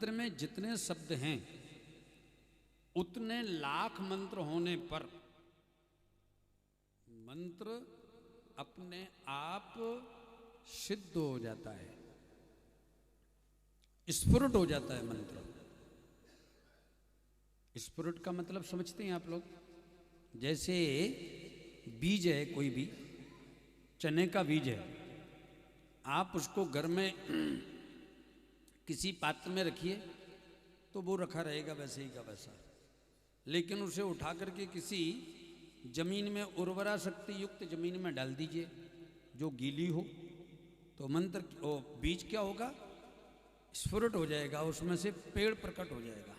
मंत्र में जितने शब्द हैं उतने लाख मंत्र होने पर मंत्र अपने आप सिद्ध हो जाता है, स्फुरित हो जाता है मंत्र। स्फुरित का मतलब समझते हैं आप लोग? जैसे बीज है, कोई भी चने का बीज है, आप उसको घर में किसी पात्र में रखिए तो वो रखा रहेगा वैसे ही का वैसा, लेकिन उसे उठा करके किसी जमीन में उर्वरा शक्ति युक्त जमीन में डाल दीजिए जो गीली हो, तो मंत्र बीज क्या होगा? स्फुरित हो जाएगा, उसमें से पेड़ प्रकट हो जाएगा।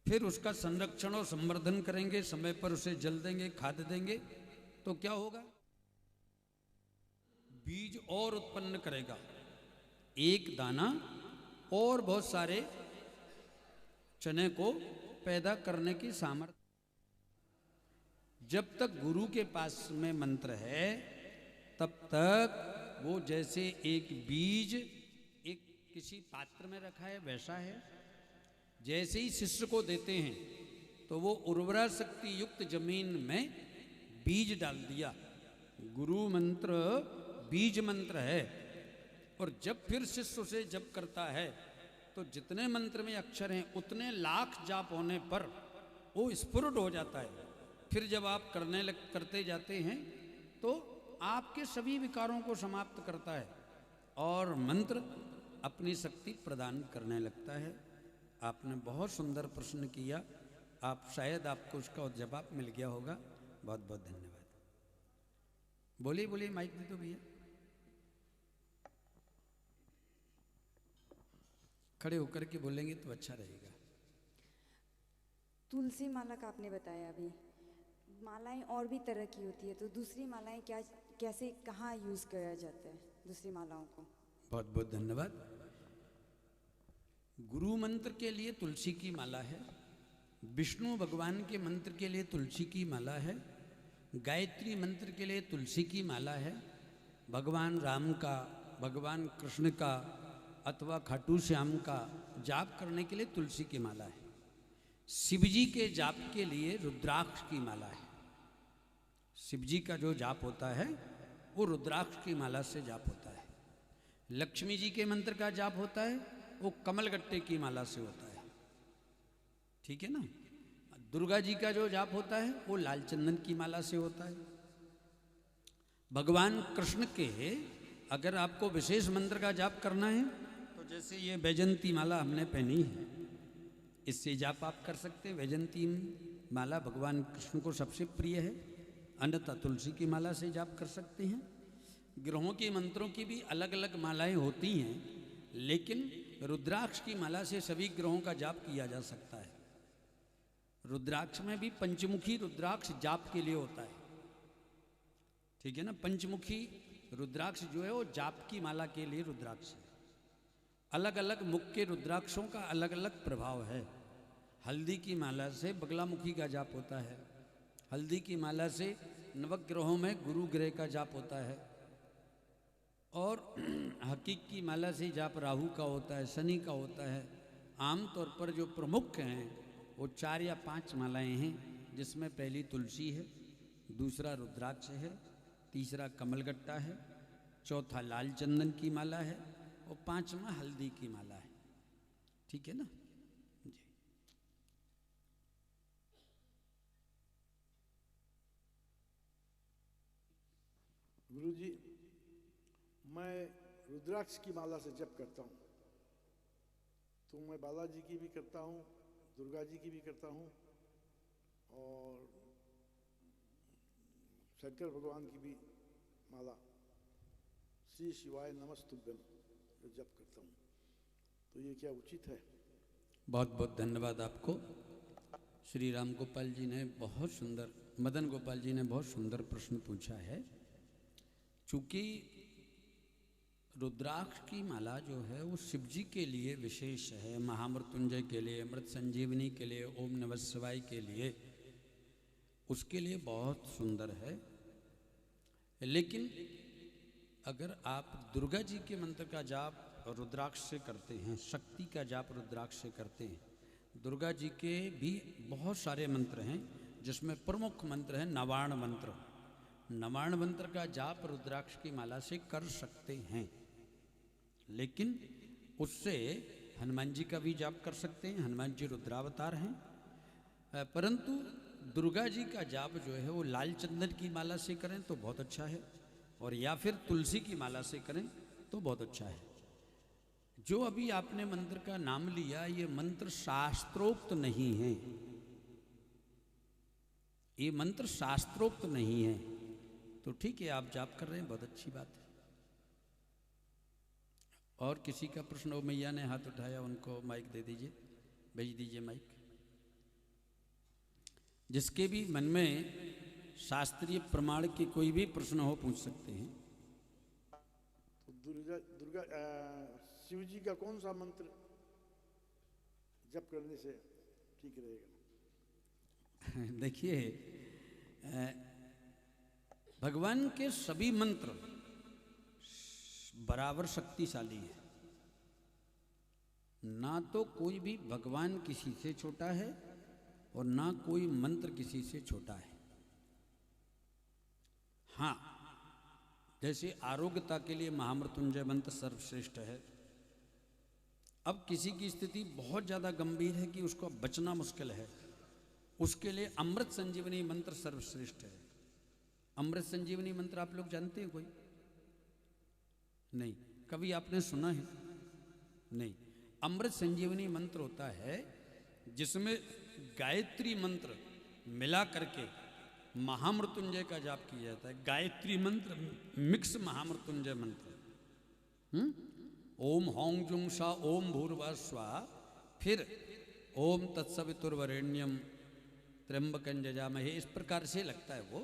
फिर उसका संरक्षण और संवर्धन करेंगे, समय पर उसे जल देंगे, खाद देंगे, तो क्या होगा? बीज और उत्पन्न करेगा, एक दाना और बहुत सारे चने को पैदा करने की सामर्थ्य। जब तक गुरु के पास में मंत्र है तब तक वो जैसे एक बीज एक किसी पात्र में रखा है वैसा है। जैसे ही शिष्य को देते हैं तो वो उर्वरा शक्ति युक्त जमीन में बीज डाल दिया। गुरु मंत्र बीज मंत्र है, और जब फिर शिष्य उसे जप करता है तो जितने मंत्र में अक्षर हैं उतने लाख जाप होने पर वो स्फुरित हो जाता है। फिर जब आप करते जाते हैं तो आपके सभी विकारों को समाप्त करता है और मंत्र अपनी शक्ति प्रदान करने लगता है। आपने बहुत सुंदर प्रश्न किया, आप शायद आपको उसका जवाब मिल गया होगा। बहुत बहुत धन्यवाद। बोलिए बोलिए, माइक दे दो भैया। खड़े होकर के बोलेंगे तो अच्छा रहेगा। तुलसी माला का आपने बताया, अभी मालाएं और भी तरह की होती है, तो दूसरी मालाएं क्या, कैसे, कहाँ यूज किया जाता है दूसरी मालाओं को? बहुत बहुत धन्यवाद। गुरु मंत्र के लिए तुलसी की माला है, विष्णु भगवान के मंत्र के लिए तुलसी की माला है, गायत्री मंत्र के लिए तुलसी की माला है, भगवान राम का, भगवान कृष्ण का अथवा खाटू श्याम का जाप करने के लिए तुलसी की माला है। शिव जी के जाप के लिए रुद्राक्ष की माला है। शिव जी का जो जाप होता है वो रुद्राक्ष की माला से जाप होता है। लक्ष्मी जी के मंत्र का जाप होता है वो कमलगट्टे की माला से होता है, ठीक है ना। दुर्गा जी का जो जाप होता है वो लाल चंदन की माला से होता है। भगवान कृष्ण के अगर आपको विशेष मंत्र का जाप करना है तो जैसे ये वैजंती माला हमने पहनी है, इससे जाप आप कर सकते हैं। वैजंती माला भगवान कृष्ण को सबसे प्रिय है, अन्यथा तुलसी की माला से जाप कर सकते हैं। ग्रहों के मंत्रों की भी अलग अलग मालाएं होती हैं, लेकिन रुद्राक्ष की माला से सभी ग्रहों का जाप किया जा सकता है। रुद्राक्ष में भी पंचमुखी रुद्राक्ष जाप के लिए होता है, ठीक है ना। पंचमुखी रुद्राक्ष जो है वो जाप की माला के लिए रुद्राक्ष है। अलग अलग मुख के रुद्राक्षों का अलग अलग प्रभाव है। हल्दी की माला से बगलामुखी का जाप होता है, हल्दी की माला से नवग्रहों में गुरु ग्रह का जाप होता है, और हकीक की माला से जाप राहु का होता है, शनि का होता है। आमतौर पर जो प्रमुख हैं वो 4 या 5 मालाएं हैं, जिसमें पहली तुलसी है, दूसरा रुद्राक्ष है, तीसरा कमलगट्टा है, चौथा लाल चंदन की माला है और 5वां हल्दी की माला है, ठीक है ना जी। गुरुजी, मैं रुद्राक्ष की माला से जप करता हूँ, तो मैं बालाजी की भी करता हूँ, दुर्गा जी की भी करता हूँ, और शंकर भगवान की भी माला श्री शिवाय नमस्तुभ्यम जप करता हूँ, तो ये क्या उचित है? बहुत बहुत धन्यवाद आपको। श्री राम गोपाल जी ने बहुत सुंदर, मदन गोपाल जी ने बहुत सुंदर प्रश्न पूछा है। चूँकि रुद्राक्ष की माला जो है वो शिव जी के लिए विशेष है, महामृत्युंजय के लिए, अमृत संजीवनी के लिए, ओम नमः शिवाय के लिए, उसके लिए बहुत सुंदर है। लेकिन अगर आप दुर्गा जी के मंत्र का जाप रुद्राक्ष से करते हैं, शक्ति का जाप रुद्राक्ष से करते हैं। दुर्गा जी के भी बहुत सारे मंत्र हैं, जिसमें प्रमुख मंत्र है नवार्ण मंत्र। नवार्ण मंत्र का जाप रुद्राक्ष की माला से कर सकते हैं, लेकिन उससे हनुमान जी का भी जाप कर सकते हैं। हनुमान जी रुद्रावतार हैं, परंतु दुर्गा जी का जाप जो है वो लाल चंदन की माला से करें तो बहुत अच्छा है, और या फिर तुलसी की माला से करें तो बहुत अच्छा है। जो अभी आपने मंत्र का नाम लिया, ये मंत्र शास्त्रोक्त नहीं है, ये मंत्र शास्त्रोक्त नहीं है, तो ठीक है आप जाप कर रहे हैं, बहुत अच्छी बात है। और किसी का प्रश्न हो? मैया ने हाथ उठाया, उनको माइक दे दीजिए, भेज दीजिए माइक। जिसके भी मन में शास्त्रीय प्रमाण के कोई भी प्रश्न हो पूछ सकते हैं। तो दुर्गा शिव जी का कौन सा मंत्र जप करने से ठीक रहेगा? देखिए, भगवान के सभी मंत्र बराबर शक्तिशाली है, ना तो कोई भी भगवान किसी से छोटा है और ना कोई मंत्र किसी से छोटा है। हाँ, जैसे आरोग्यता के लिए महामृत्युंजय मंत्र सर्वश्रेष्ठ है। अब किसी की स्थिति बहुत ज़्यादा गंभीर है कि उसको बचना मुश्किल है, उसके लिए अमृत संजीवनी मंत्र सर्वश्रेष्ठ है। अमृत संजीवनी मंत्र आप लोग जानते हैं कोई? नहीं। कभी आपने सुना है? नहीं। अमृत संजीवनी मंत्र होता है जिसमें गायत्री मंत्र मिला करके महामृत्युंजय का जाप किया जाता है। गायत्री मंत्र मिक्स महामृत्युंजय मंत्र। ओम हौं जुं सा ओम भूर्भुवः स्वः, फिर ओम तत्सवितुर्वरेण्यम त्र्यंबकं यजामहे, इस प्रकार से लगता है वो।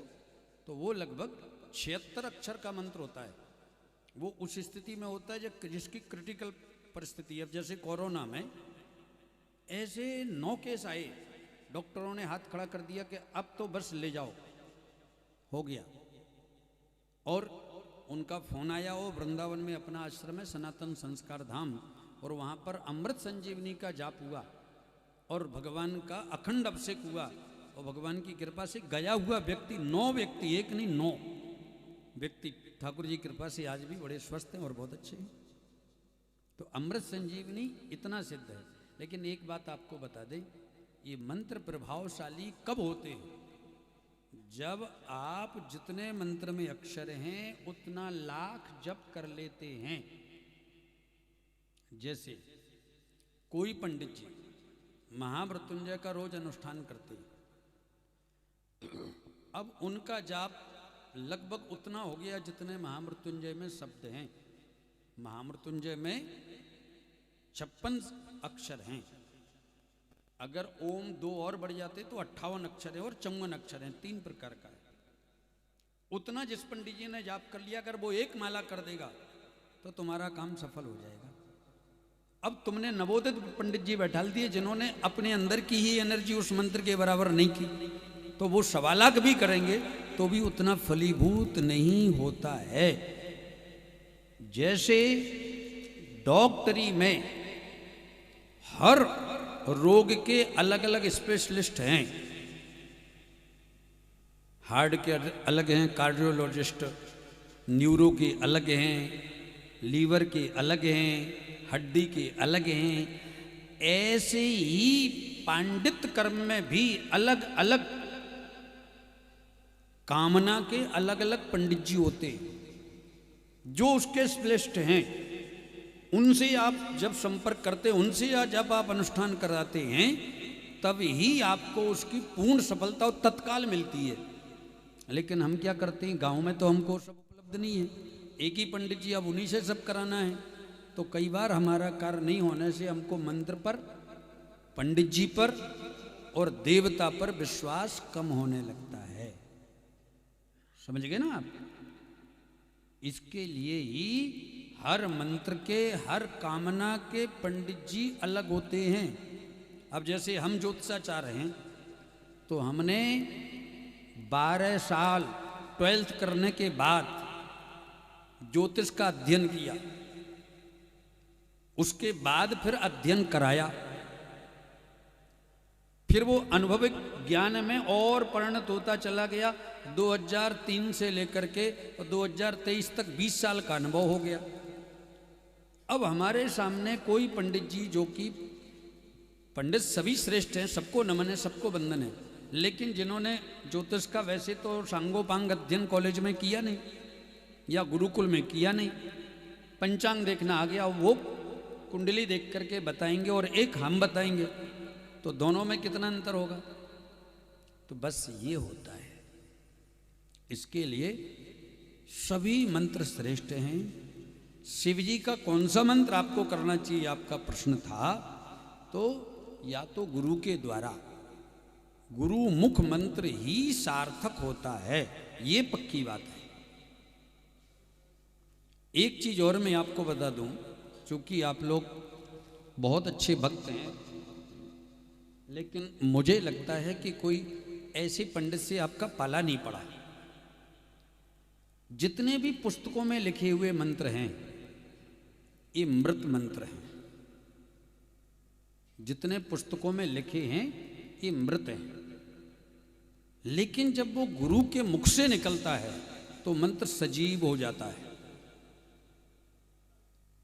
तो वो लगभग 76 अक्षर का मंत्र होता है। वो उस स्थिति में होता है जिसकी क्रिटिकल परिस्थिति है। अब जैसे कोरोना में ऐसे 9 केस आए, डॉक्टरों ने हाथ खड़ा कर दिया कि अब तो बस ले जाओ, हो गया। और उनका फोन आया, वो वृंदावन में अपना आश्रम है सनातन संस्कार धाम, और वहाँ पर अमृत संजीवनी का जाप हुआ और भगवान का अखंड अभिषेक हुआ, और भगवान की कृपा से गया हुआ व्यक्ति 9 व्यक्ति, एक नहीं 9 व्यक्ति ठाकुर जी कृपा से आज भी बड़े स्वस्थ हैं और बहुत अच्छे हैं। तो अमृत संजीवनी इतना सिद्ध है। लेकिन एक बात आपको बता दें, ये मंत्र प्रभावशाली कब होते हैं? जब आप जितने मंत्र में अक्षर हैं उतना लाख जप कर लेते हैं। जैसे कोई पंडित जी महामृत्युंजय का रोज अनुष्ठान करते हैं, अब उनका जाप लगभग उतना हो गया जितने महामृत्युंजय में शब्द हैं। महामृत्युंजय में 56 अक्षर हैं। अगर ओम 2 और बढ़ जाते तो 58 अक्षर है और 54 अक्षर हैं, 3 प्रकार का है। उतना जिस पंडित जी ने जाप कर लिया, अगर वो एक माला कर देगा तो तुम्हारा काम सफल हो जाएगा। अब तुमने नवोदित पंडित जी बैठा दिए जिन्होंने अपने अंदर की ही एनर्जी उस मंत्र के बराबर नहीं की, तो वो 1.25 लाख भी करेंगे तो भी उतना फलीभूत नहीं होता है। जैसे डॉक्टरी में हर रोग के अलग अलग स्पेशलिस्ट हैं, हार्ट के अलग हैं कार्डियोलॉजिस्ट, न्यूरो के अलग हैं, लीवर के अलग हैं, हड्डी के अलग हैं, ऐसे ही पांडित कर्म में भी अलग अलग कामना के अलग अलग पंडित जी होते हैं जो उसके स्पेशलिस्ट हैं। उनसे आप जब संपर्क करते हैं, उनसे जब आप अनुष्ठान कराते हैं, तब ही आपको उसकी पूर्ण सफलता और तत्काल मिलती है। लेकिन हम क्या करते हैं, गांव में तो हमको सब उपलब्ध नहीं है, एक ही पंडित जी, अब उन्हीं से सब कराना है। तो कई बार हमारा कार्य नहीं होने से हमको मंत्र पर, पंडित जी पर और देवता पर विश्वास कम होने लगता है। समझ गए ना आप? इसके लिए ही हर मंत्र के, हर कामना के पंडित जी अलग होते हैं। अब जैसे हम ज्योतिषाचार्य हैं तो हमने 12 साल 12th करने के बाद ज्योतिष का अध्ययन किया। उसके बाद फिर अध्ययन कराया, फिर वो अनुभविक ज्ञान में और परिणत होता चला गया। 2003 से लेकर के 2023 तक 20 साल का अनुभव हो गया। अब हमारे सामने कोई पंडित जी, जो कि पंडित सभी श्रेष्ठ हैं, सबको नमन है, सबको वंदन है, लेकिन जिन्होंने ज्योतिष का वैसे तो सांगोपांग अध्ययन कॉलेज में किया नहीं या गुरुकुल में किया नहीं, पंचांग देखना आ गया, वो कुंडली देख करके बताएंगे और एक हम बताएंगे, तो दोनों में कितना अंतर होगा। तो बस ये होता है। इसके लिए सभी मंत्र श्रेष्ठ हैं। शिव जी का कौन सा मंत्र आपको करना चाहिए, आपका प्रश्न था, तो या तो गुरु के द्वारा, गुरु मुख मंत्र ही सार्थक होता है, ये पक्की बात है। एक चीज और मैं आपको बता दूं, क्योंकि आप लोग बहुत अच्छे भक्त हैं, लेकिन मुझे लगता है कि कोई ऐसे पंडित से आपका पाला नहीं पड़ा। जितने भी पुस्तकों में लिखे हुए मंत्र हैं, ये मृत मंत्र हैं। जितने पुस्तकों में लिखे हैं ये मृत हैं, लेकिन जब वो गुरु के मुख से निकलता है तो मंत्र सजीव हो जाता है।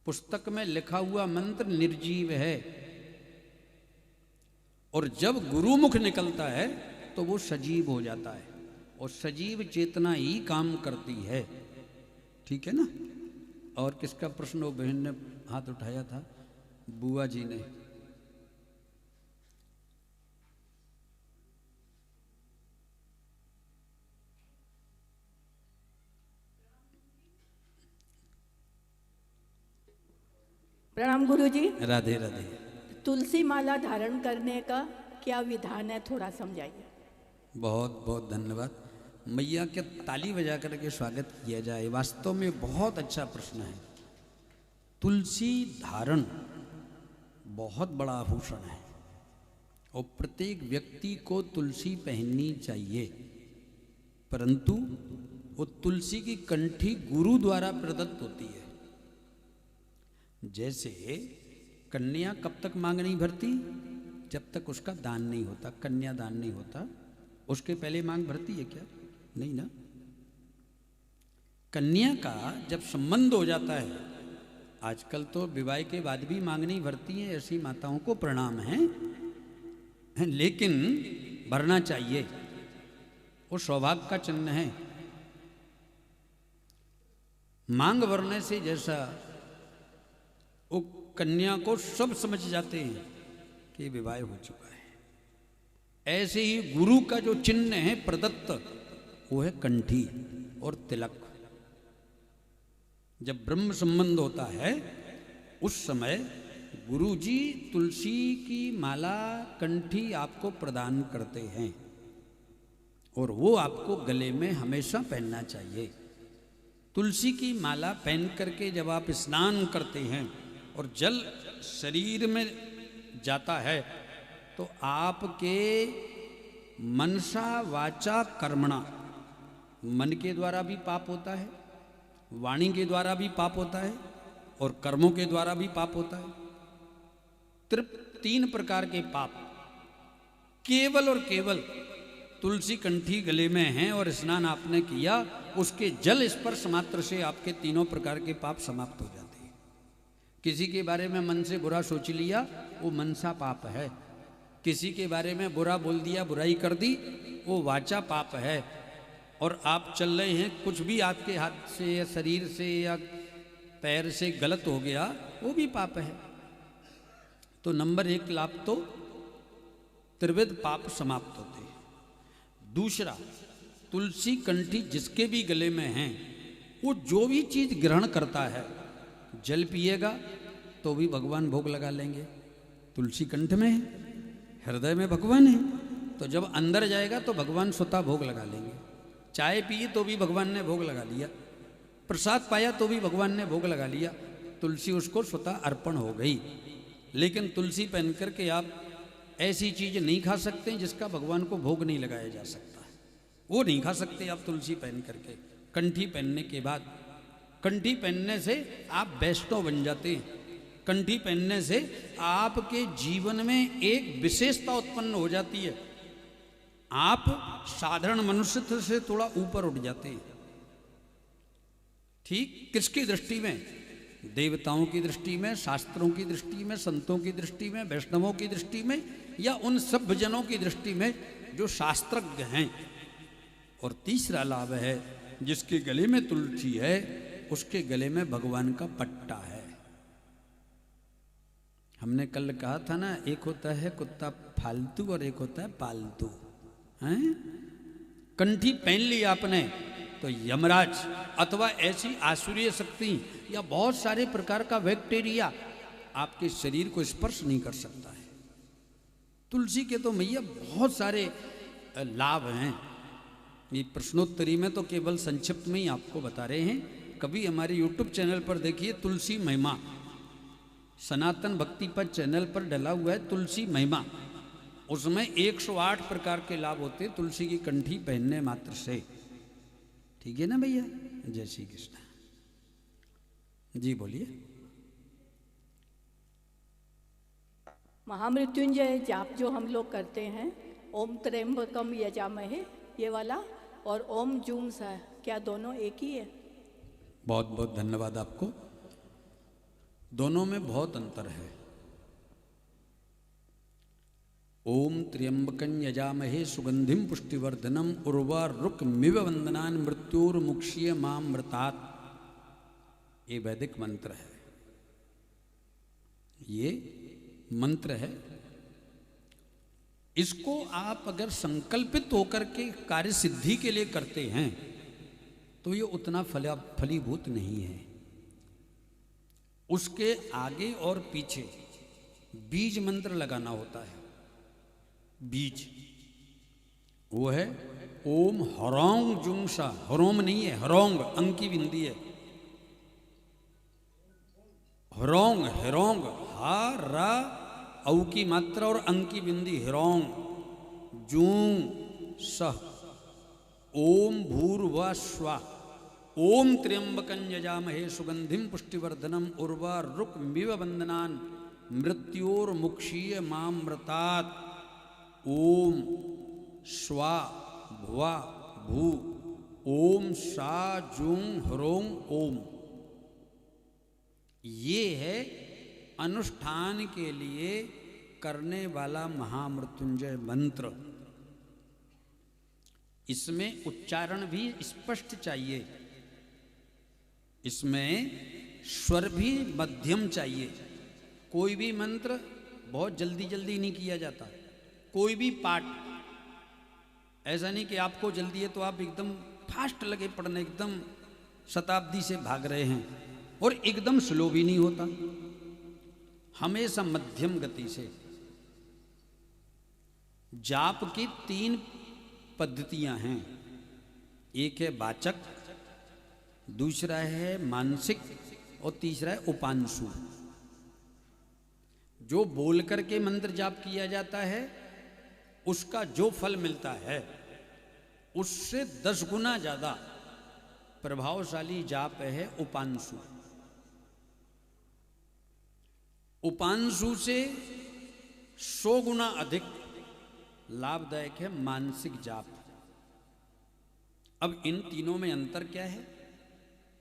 पुस्तक में लिखा हुआ मंत्र निर्जीव है, और जब गुरुमुख निकलता है तो वो सजीव हो जाता है, और सजीव चेतना ही काम करती है। ठीक है ना। और किसका प्रश्न वो बहन ने हाथ उठाया था? बुआ जी ने। प्रणाम गुरु जी। राधे राधे। तुलसी माला धारण करने का क्या विधान है, थोड़ा समझाइए। बहुत बहुत धन्यवाद। मैया के ताली बजा करके स्वागत किया जाए। वास्तव में बहुत अच्छा प्रश्न है। तुलसी धारण बहुत बड़ा आभूषण है, और प्रत्येक व्यक्ति को तुलसी पहननी चाहिए, परंतु वो तुलसी की कंठी गुरु द्वारा प्रदत्त होती है। जैसे कन्या कब तक मांग नहीं भरती? जब तक उसका दान नहीं होता, कन्या दान नहीं होता, उसके पहले मांग भरती है क्या? नहीं ना। कन्या का जब संबंध हो जाता है, आजकल तो विवाह के बाद भी मांग नहीं भरती हैं, ऐसी माताओं को प्रणाम है, लेकिन भरना चाहिए, वो सौभाग्य का चिन्ह है। मांग भरने से जैसा वो कन्या को सब समझ जाते हैं कि विवाह हो चुका है, ऐसे ही गुरु का जो चिन्ह है प्रदत्त, वो है कंठी और तिलक। जब ब्रह्म संबंध होता है उस समय गुरु जी तुलसी की माला कंठी आपको प्रदान करते हैं, और वो आपको गले में हमेशा पहनना चाहिए। तुलसी की माला पहन करके जब आप स्नान करते हैं और जल शरीर में जाता है, तो आपके मनसा वाचा कर्मणा, मन के द्वारा भी पाप होता है, वाणी के द्वारा भी पाप होता है, और कर्मों के द्वारा भी पाप होता है। तीन प्रकार के पाप केवल और केवल तुलसी कंठी गले में हैं और स्नान आपने किया, उसके जल स्पर्श मात्र से आपके तीनों प्रकार के पाप समाप्त हो जाते हैं। किसी के बारे में मन से बुरा सोच लिया, वो मनसा पाप है। किसी के बारे में बुरा बोल दिया, बुराई कर दी, वो वाचा पाप है। और आप चल रहे हैं, कुछ भी आपके हाथ से या शरीर से या पैर से गलत हो गया, वो भी पाप है। तो नंबर 1 लाभ तो त्रिविध पाप समाप्त होते हैं। दूसरा, तुलसी कंठी जिसके भी गले में है, वो जो भी चीज ग्रहण करता है, जल पिएगा तो भी भगवान भोग लगा लेंगे। तुलसी कंठ में है, हृदय में भगवान है, तो जब अंदर जाएगा तो भगवान स्वतः भोग लगा लेंगे। चाय पिए तो भी भगवान ने भोग लगा लिया, प्रसाद पाया तो भी भगवान ने भोग लगा लिया, तुलसी उसको स्वतः अर्पण हो गई। लेकिन तुलसी पहन करके आप ऐसी चीज नहीं खा सकते जिसका भगवान को भोग नहीं लगाया जा सकता, वो नहीं खा सकते आप तुलसी पहन करके। कंठी पहनने के बाद, कंठी पहनने से आप वैष्णव बन जाते हैं। कंठी पहनने से आपके जीवन में एक विशेषता उत्पन्न हो जाती है। आप साधारण मनुष्य से थोड़ा ऊपर उठ जाते हैं। ठीक किसकी दृष्टि में? देवताओं की दृष्टि में, शास्त्रों की दृष्टि में, संतों की दृष्टि में, वैष्णवों की दृष्टि में, या उन सब जनों की दृष्टि में जो शास्त्रज्ञ हैं। और तीसरा लाभ है, जिसके गले में तुलसी है उसके गले में भगवान का पट्टा है। हमने कल कहा था ना, एक होता है कुत्ता फालतू और एक होता है पालतू। हैं? कंठी पहन ली आपने तो यमराज अथवा ऐसी आसुरीय शक्ति या बहुत सारे प्रकार का बैक्टीरिया आपके शरीर को स्पर्श नहीं कर सकता है। तुलसी के तो मैया बहुत सारे लाभ हैं। ये प्रश्नोत्तरी में तो केवल संक्षिप्त में ही आपको बता रहे हैं। कभी हमारे YouTube चैनल पर देखिए, तुलसी महिमा, सनातन भक्ति पद चैनल पर डला हुआ है तुलसी महिमा। उसमें 108 प्रकार के लाभ होते हैं तुलसी की कंठी पहनने मात्र से। ठीक है ना भैया? जय श्री कृष्ण जी। बोलिए। महामृत्युंजय जाप जो हम लोग करते हैं, ओम त्र्यंबकम यजामहे ये वाला, और ओम जूम सा, क्या दोनों एक ही है? बहुत बहुत धन्यवाद आपको। दोनों में बहुत अंतर है। ओम त्र्यंबकं यजामहे सुगंधिम पुष्टिवर्धनम उर्वारुकमिव वंदनान मृत्युर्मुक्षीय मामृतात्। ये वैदिक मंत्र है। ये मंत्र है। इसको आप अगर संकल्पित होकर के कार्य सिद्धि के लिए करते हैं तो ये उतना फलीभूत नहीं है। उसके आगे और पीछे बीज मंत्र लगाना होता है। बीज वो है ओम हरोंग जुंगसा। हरोम नहीं है, हरोंग अंग की बिंदी है। हरोंग, हेरोंग, हा रा औ की मात्रा और अंग की बिंदी, हिरोंग जूं सह। ओम भूर्वा स्वा। ओम त्र्यंबकं यजामहे सुगंधिम पुष्टिवर्धनम उर्वारुकमिव वंदनान मृत्योर्मुक्षीय मामृतात्। ओम स्वा भुवा भू। ओम सा जूं ह्रों ओम। ये है अनुष्ठान के लिए करने वाला महामृत्युंजय मंत्र। इसमें उच्चारण भी स्पष्ट चाहिए। इसमें स्वर भी मध्यम चाहिए। कोई भी मंत्र बहुत जल्दी जल्दी नहीं किया जाता। कोई भी पाठ ऐसा नहीं कि आपको जल्दी है तो आप एकदम फास्ट लगे पढ़ने, एकदम शताब्दी से भाग रहे हैं, और एकदम स्लो भी नहीं होता। हमेशा मध्यम गति से। जाप की 3 पद्धतियां हैं। एक है वाचक, दूसरा है मानसिक, और तीसरा है उपांशु। जो बोल करके मंत्र जाप किया जाता है उसका जो फल मिलता है उससे 10 गुना ज्यादा प्रभावशाली जाप है उपांशु। उपांशु से 100 गुना अधिक लाभदायक है मानसिक जाप। अब इन तीनों में अंतर क्या है?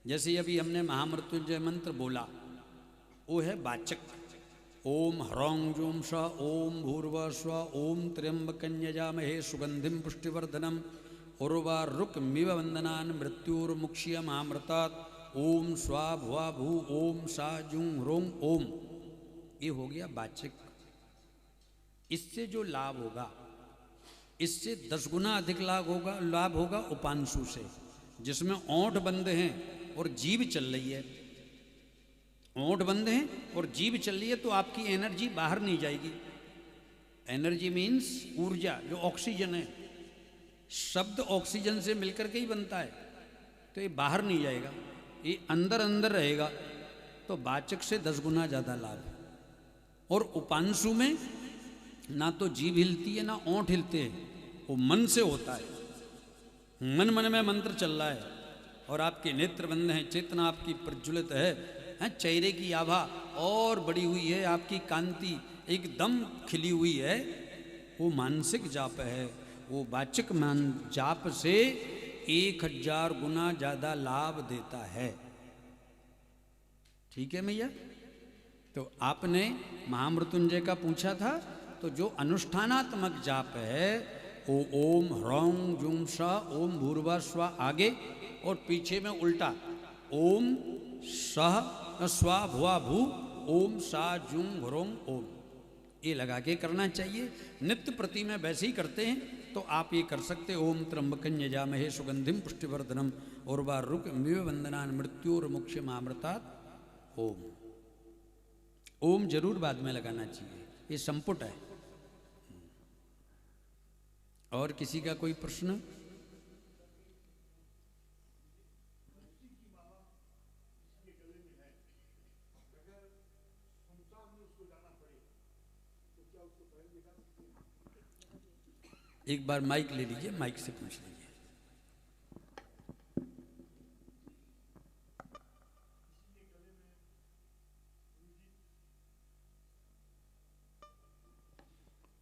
जैसे अभी हमने महामृत्युंजय मंत्र बोला, वो है वाचक। ओम ह्रौं जूं स ओम भूर्भुवः स्वः ओम त्र्यंबकं यजामहे सुगंधिम पुष्टिवर्धनम उर्वारुकमिव वंदनान मृत्युर्मुक्षीयमामृतात्। ओम स्वा भुवा भू। ओम सा जूं ह्रों ओम। ये हो गया वाचक। इससे जो लाभ होगा, इससे 10 गुना अधिक लाभ होगा उपांशु से, जिसमें ओंठ बंद हैं और जीभ चल रही है। ओंठ बंद हैं और जीभ चल रही है तो आपकी एनर्जी बाहर नहीं जाएगी। एनर्जी मीन्स ऊर्जा, जो ऑक्सीजन है। शब्द ऑक्सीजन से मिलकर के ही बनता है, तो ये बाहर नहीं जाएगा, ये अंदर अंदर रहेगा। तो वाचक से 10 गुना ज़्यादा लाभ है। और उपांशु में ना तो जीभ हिलती है ना ओंठ हिलते हैं, वो मन से होता है। मन मन में मंत्र चल रहा है और आपके नेत्र बंद हैं, चेतना आपकी प्रज्वलित है, हैं, चेहरे की आभा और बढ़ी हुई है, आपकी कांति एकदम खिली हुई है, वो मानसिक जाप है। वो वाचिक जाप से 1000 गुना ज़्यादा लाभ देता है। ठीक है मैया? तो आपने महामृत्युंजय का पूछा था, तो जो अनुष्ठानात्मक जाप है वो ओम ह्रौं जुम स ओम भूर्भुवः स्वः आगे और पीछे में उल्टा ओम सह स्वा भुआ भू ओम सा जुम घ्रों ओम, ये लगा के करना चाहिए। नित्य प्रति में वैसे ही करते हैं तो आप ये कर सकते। ओम त्र्यंबकं यजामहे सुगंधिम पुष्टिवर्धनम उर्वारुकमिव बंधनान् मृत्योर्मुक्षयमामृतात् ओम। ओम जरूर बाद में लगाना चाहिए, ये संपुट है। और किसी का कोई प्रश्न? एक बार माइक ले लीजिए, माइक से पूछ लीजिए।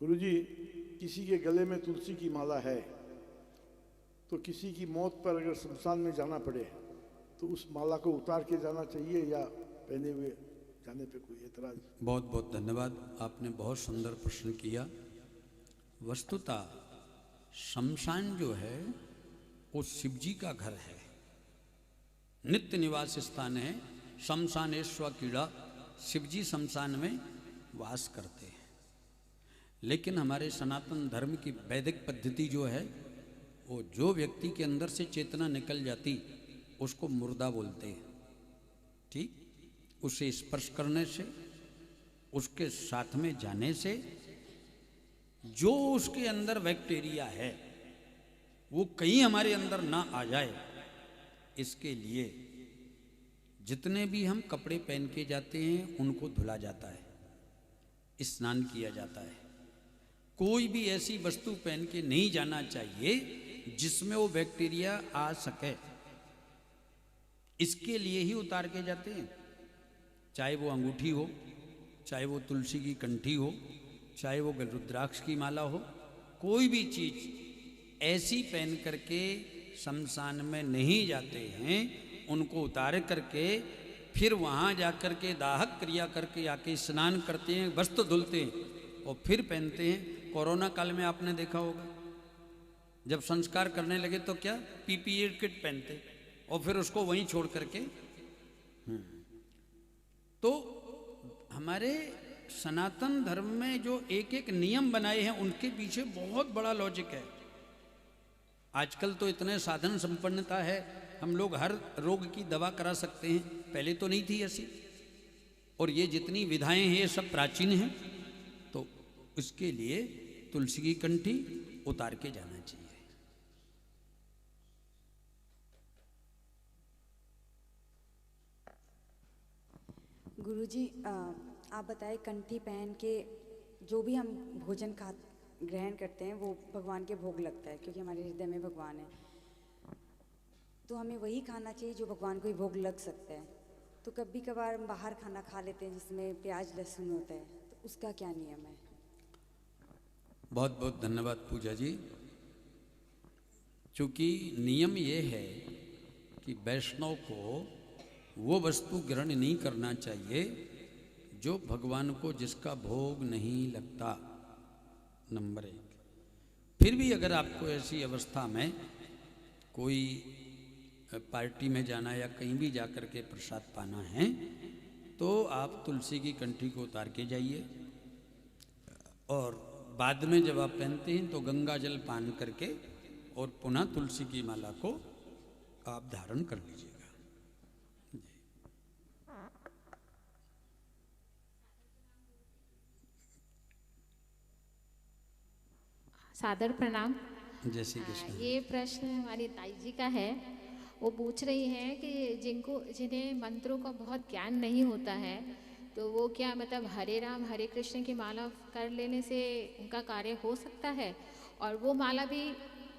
गुरुजी, किसी के गले में तुलसी की माला है तो किसी की मौत पर अगर शमशान में जाना पड़े तो उस माला को उतार के जाना चाहिए या पहने हुए जाने पे कोई एतराज? बहुत बहुत धन्यवाद, आपने बहुत सुंदर प्रश्न किया। वस्तुतः शमशान जो है वो शिव जी का घर है, नित्य निवास स्थान है। शमशानेश्वर कीड़ा, शिव जी शमशान में वास करते हैं। लेकिन हमारे सनातन धर्म की वैदिक पद्धति जो है, वो जो व्यक्ति के अंदर से चेतना निकल जाती उसको मुर्दा बोलते हैं। ठीक, उसे स्पर्श करने से, उसके साथ में जाने से जो उसके अंदर बैक्टीरिया है वो कहीं हमारे अंदर ना आ जाए, इसके लिए जितने भी हम कपड़े पहन के जाते हैं उनको धुला जाता है, स्नान किया जाता है। कोई भी ऐसी वस्तु पहन के नहीं जाना चाहिए जिसमें वो बैक्टीरिया आ सके, इसके लिए ही उतार के जाते हैं। चाहे वो अंगूठी हो, चाहे वो तुलसी की कंठी हो, चाहे वो रुद्राक्ष की माला हो, कोई भी चीज ऐसी पहन करके शमशान में नहीं जाते हैं। उनको उतार करके फिर वहाँ जा कर के दाहक क्रिया करके आके स्नान करते हैं, वस्त्र धुलते हैं और फिर पहनते हैं। कोरोना काल में आपने देखा होगा, जब संस्कार करने लगे तो क्या पीपीई किट पहनते और फिर उसको वहीं छोड़ करके। तो हमारे सनातन धर्म में जो एक एक नियम बनाए हैं उनके पीछे बहुत बड़ा लॉजिक है। आजकल तो इतने साधन संपन्नता है, हम लोग हर रोग की दवा करा सकते हैं, पहले तो नहीं थी ऐसी। और ये जितनी विधाएं हैं ये सब प्राचीन हैं, तो इसके लिए तुलसी की कंठी उतार के जाना चाहिए। गुरुजी, आप बताएं, कंठी पहन के जो भी हम भोजन ग्रहण करते हैं वो भगवान के भोग लगता है, क्योंकि हमारे हृदय में भगवान है, तो हमें वही खाना चाहिए जो भगवान को ही भोग लग सकता है। तो कभी कभार हम बाहर खाना खा लेते हैं जिसमें प्याज लहसुन होता है, तो उसका क्या नियम है? बहुत बहुत धन्यवाद पूजा जी। चूँकि नियम ये है कि वैष्णव को वो वस्तु ग्रहण नहीं करना चाहिए जो भगवान को जिसका भोग नहीं लगता, नंबर 1। फिर भी अगर आपको ऐसी अवस्था में कोई पार्टी में जाना या कहीं भी जाकर के प्रसाद पाना है तो आप तुलसी की कंठी को उतार के जाइए, और बाद में जब आप पहनते हैं तो गंगा जल पान करके और पुनः तुलसी की माला को आप धारण कर लीजिएगा। सादर प्रणाम। जय श्री कृष्ण। ये प्रश्न हमारी ताई जी का है। वो पूछ रही हैं कि जिन्हें मंत्रों का बहुत ज्ञान नहीं होता है तो वो क्या मतलब हरे राम हरे कृष्ण की माला कर लेने से उनका कार्य हो सकता है, और वो माला भी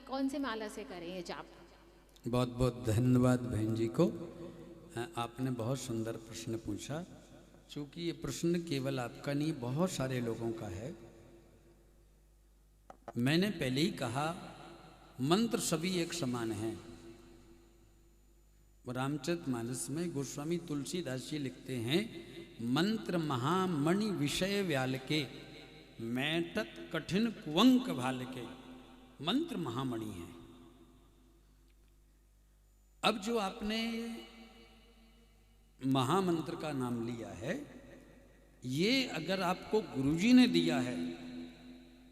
कौन से माला से करें ये जाप? बहुत बहुत धन्यवाद बहन जी को। हाँ, आपने बहुत सुंदर प्रश्न पूछा। चूँकि ये प्रश्न केवल आपका नहीं, बहुत सारे लोगों का है। मैंने पहले ही कहा, मंत्र सभी एक समान हैं। रामचरितमानस में गोस्वामी तुलसीदास जी लिखते हैं, मंत्र महामणि विषय व्याल के, मैटत कठिन कुंक भाल के। मंत्र महामणि है। अब जो आपने महामंत्र का नाम लिया है, ये अगर आपको गुरुजी ने दिया है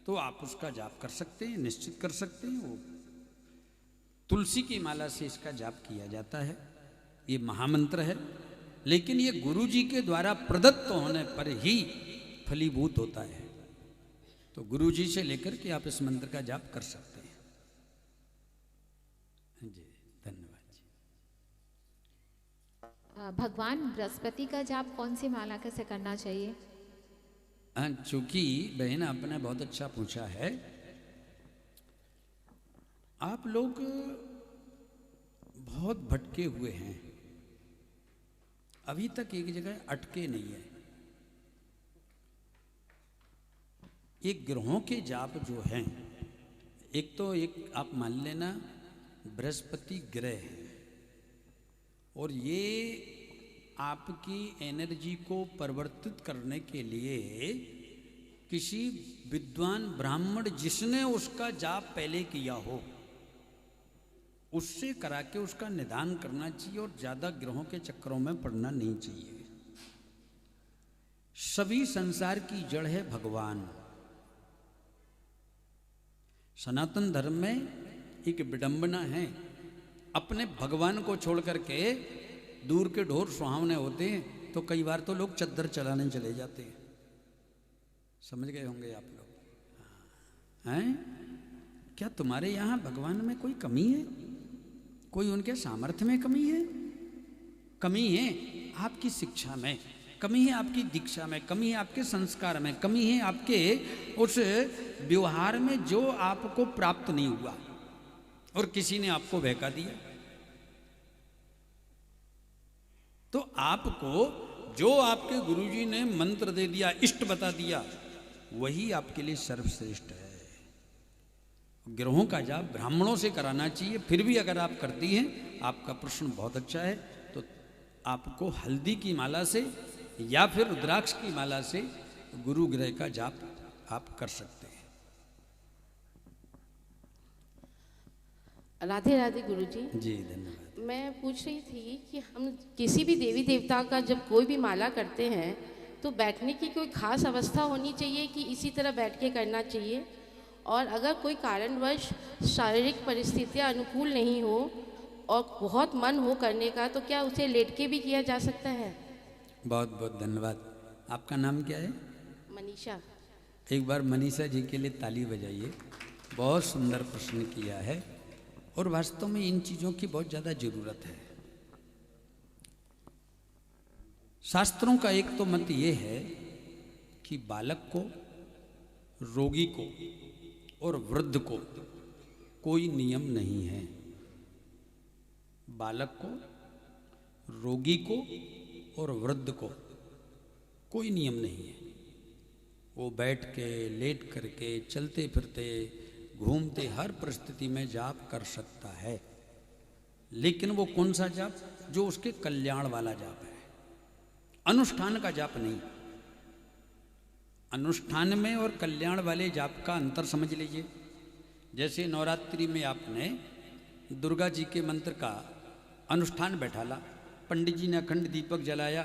तो आप उसका जाप कर सकते हैं, निश्चित कर सकते हैं। वो तुलसी की माला से इसका जाप किया जाता है। ये महामंत्र है, लेकिन ये गुरुजी के द्वारा प्रदत्त होने पर ही फलीभूत होता है। तो गुरुजी से लेकर के आप इस मंत्र का जाप कर सकते हैं। जी, धन्यवाद जी। भगवान बृहस्पति का जाप कौन सी माला कैसे करना चाहिए? हाँ, चूंकि बहन आपने बहुत अच्छा पूछा है। आप लोग बहुत भटके हुए हैं, अभी तक एक जगह अटके नहीं है। एक ग्रहों के जाप जो हैं, एक तो एक आप मान लेना बृहस्पति ग्रह है, और ये आपकी एनर्जी को परिवर्तित करने के लिए किसी विद्वान ब्राह्मण जिसने उसका जाप पहले किया हो, उससे करा के उसका निदान करना चाहिए, और ज्यादा ग्रहों के चक्करों में पड़ना नहीं चाहिए। सभी संसार की जड़ है भगवान। सनातन धर्म में एक विडंबना है, अपने भगवान को छोड़ करके दूर के ढोर सुहावने होते हैं, तो कई बार तो लोग चद्दर चलाने चले जाते हैं। समझ गए होंगे आप लोग हैं? क्या तुम्हारे यहाँ भगवान में कोई कमी है? कोई उनके सामर्थ्य में कमी है? कमी है आपकी शिक्षा में, कमी है आपकी दीक्षा में, कमी है आपके संस्कार में, कमी है आपके उस व्यवहार में जो आपको प्राप्त नहीं हुआ और किसी ने आपको बहका दिया। तो आपको जो आपके गुरुजी ने मंत्र दे दिया, इष्ट बता दिया, वही आपके लिए सर्वश्रेष्ठ है। ग्रहों का जाप ब्राह्मणों से कराना चाहिए। फिर भी अगर आप करती हैं, आपका प्रश्न बहुत अच्छा है, तो आपको हल्दी की माला से या फिर रुद्राक्ष की माला से गुरु ग्रह का जाप आप कर सकते हैं। राधे राधे गुरुजी। जी धन्यवाद। मैं पूछ रही थी कि हम किसी भी देवी देवता का जब कोई भी माला करते हैं तो बैठने की कोई खास अवस्था होनी चाहिए कि इसी तरह बैठ के करना चाहिए? और अगर कोई कारणवश शारीरिक परिस्थितियां अनुकूल नहीं हो और बहुत मन हो करने का, तो क्या उसे लेट के भी किया जा सकता है? बहुत बहुत धन्यवाद। आपका नाम क्या है? मनीषा। एक बार मनीषा जी के लिए ताली बजाइए। बहुत सुंदर प्रश्न किया है, और वास्तव में इन चीज़ों की बहुत ज़्यादा ज़रूरत है। शास्त्रों का एक तो मत ये है कि बालक को, रोगी को और वृद्ध को कोई नियम नहीं है। बालक को, रोगी को और वृद्ध को कोई नियम नहीं है। वो बैठ के, लेट करके, चलते फिरते, घूमते, हर परिस्थिति में जाप कर सकता है। लेकिन वो कौन सा जाप? जो उसके कल्याण वाला जाप है, अनुष्ठान का जाप नहीं। अनुष्ठान में और कल्याण वाले जाप का अंतर समझ लीजिए। जैसे नवरात्रि में आपने दुर्गा जी के मंत्र का अनुष्ठान बैठाला, पंडित जी ने अखंड दीपक जलाया,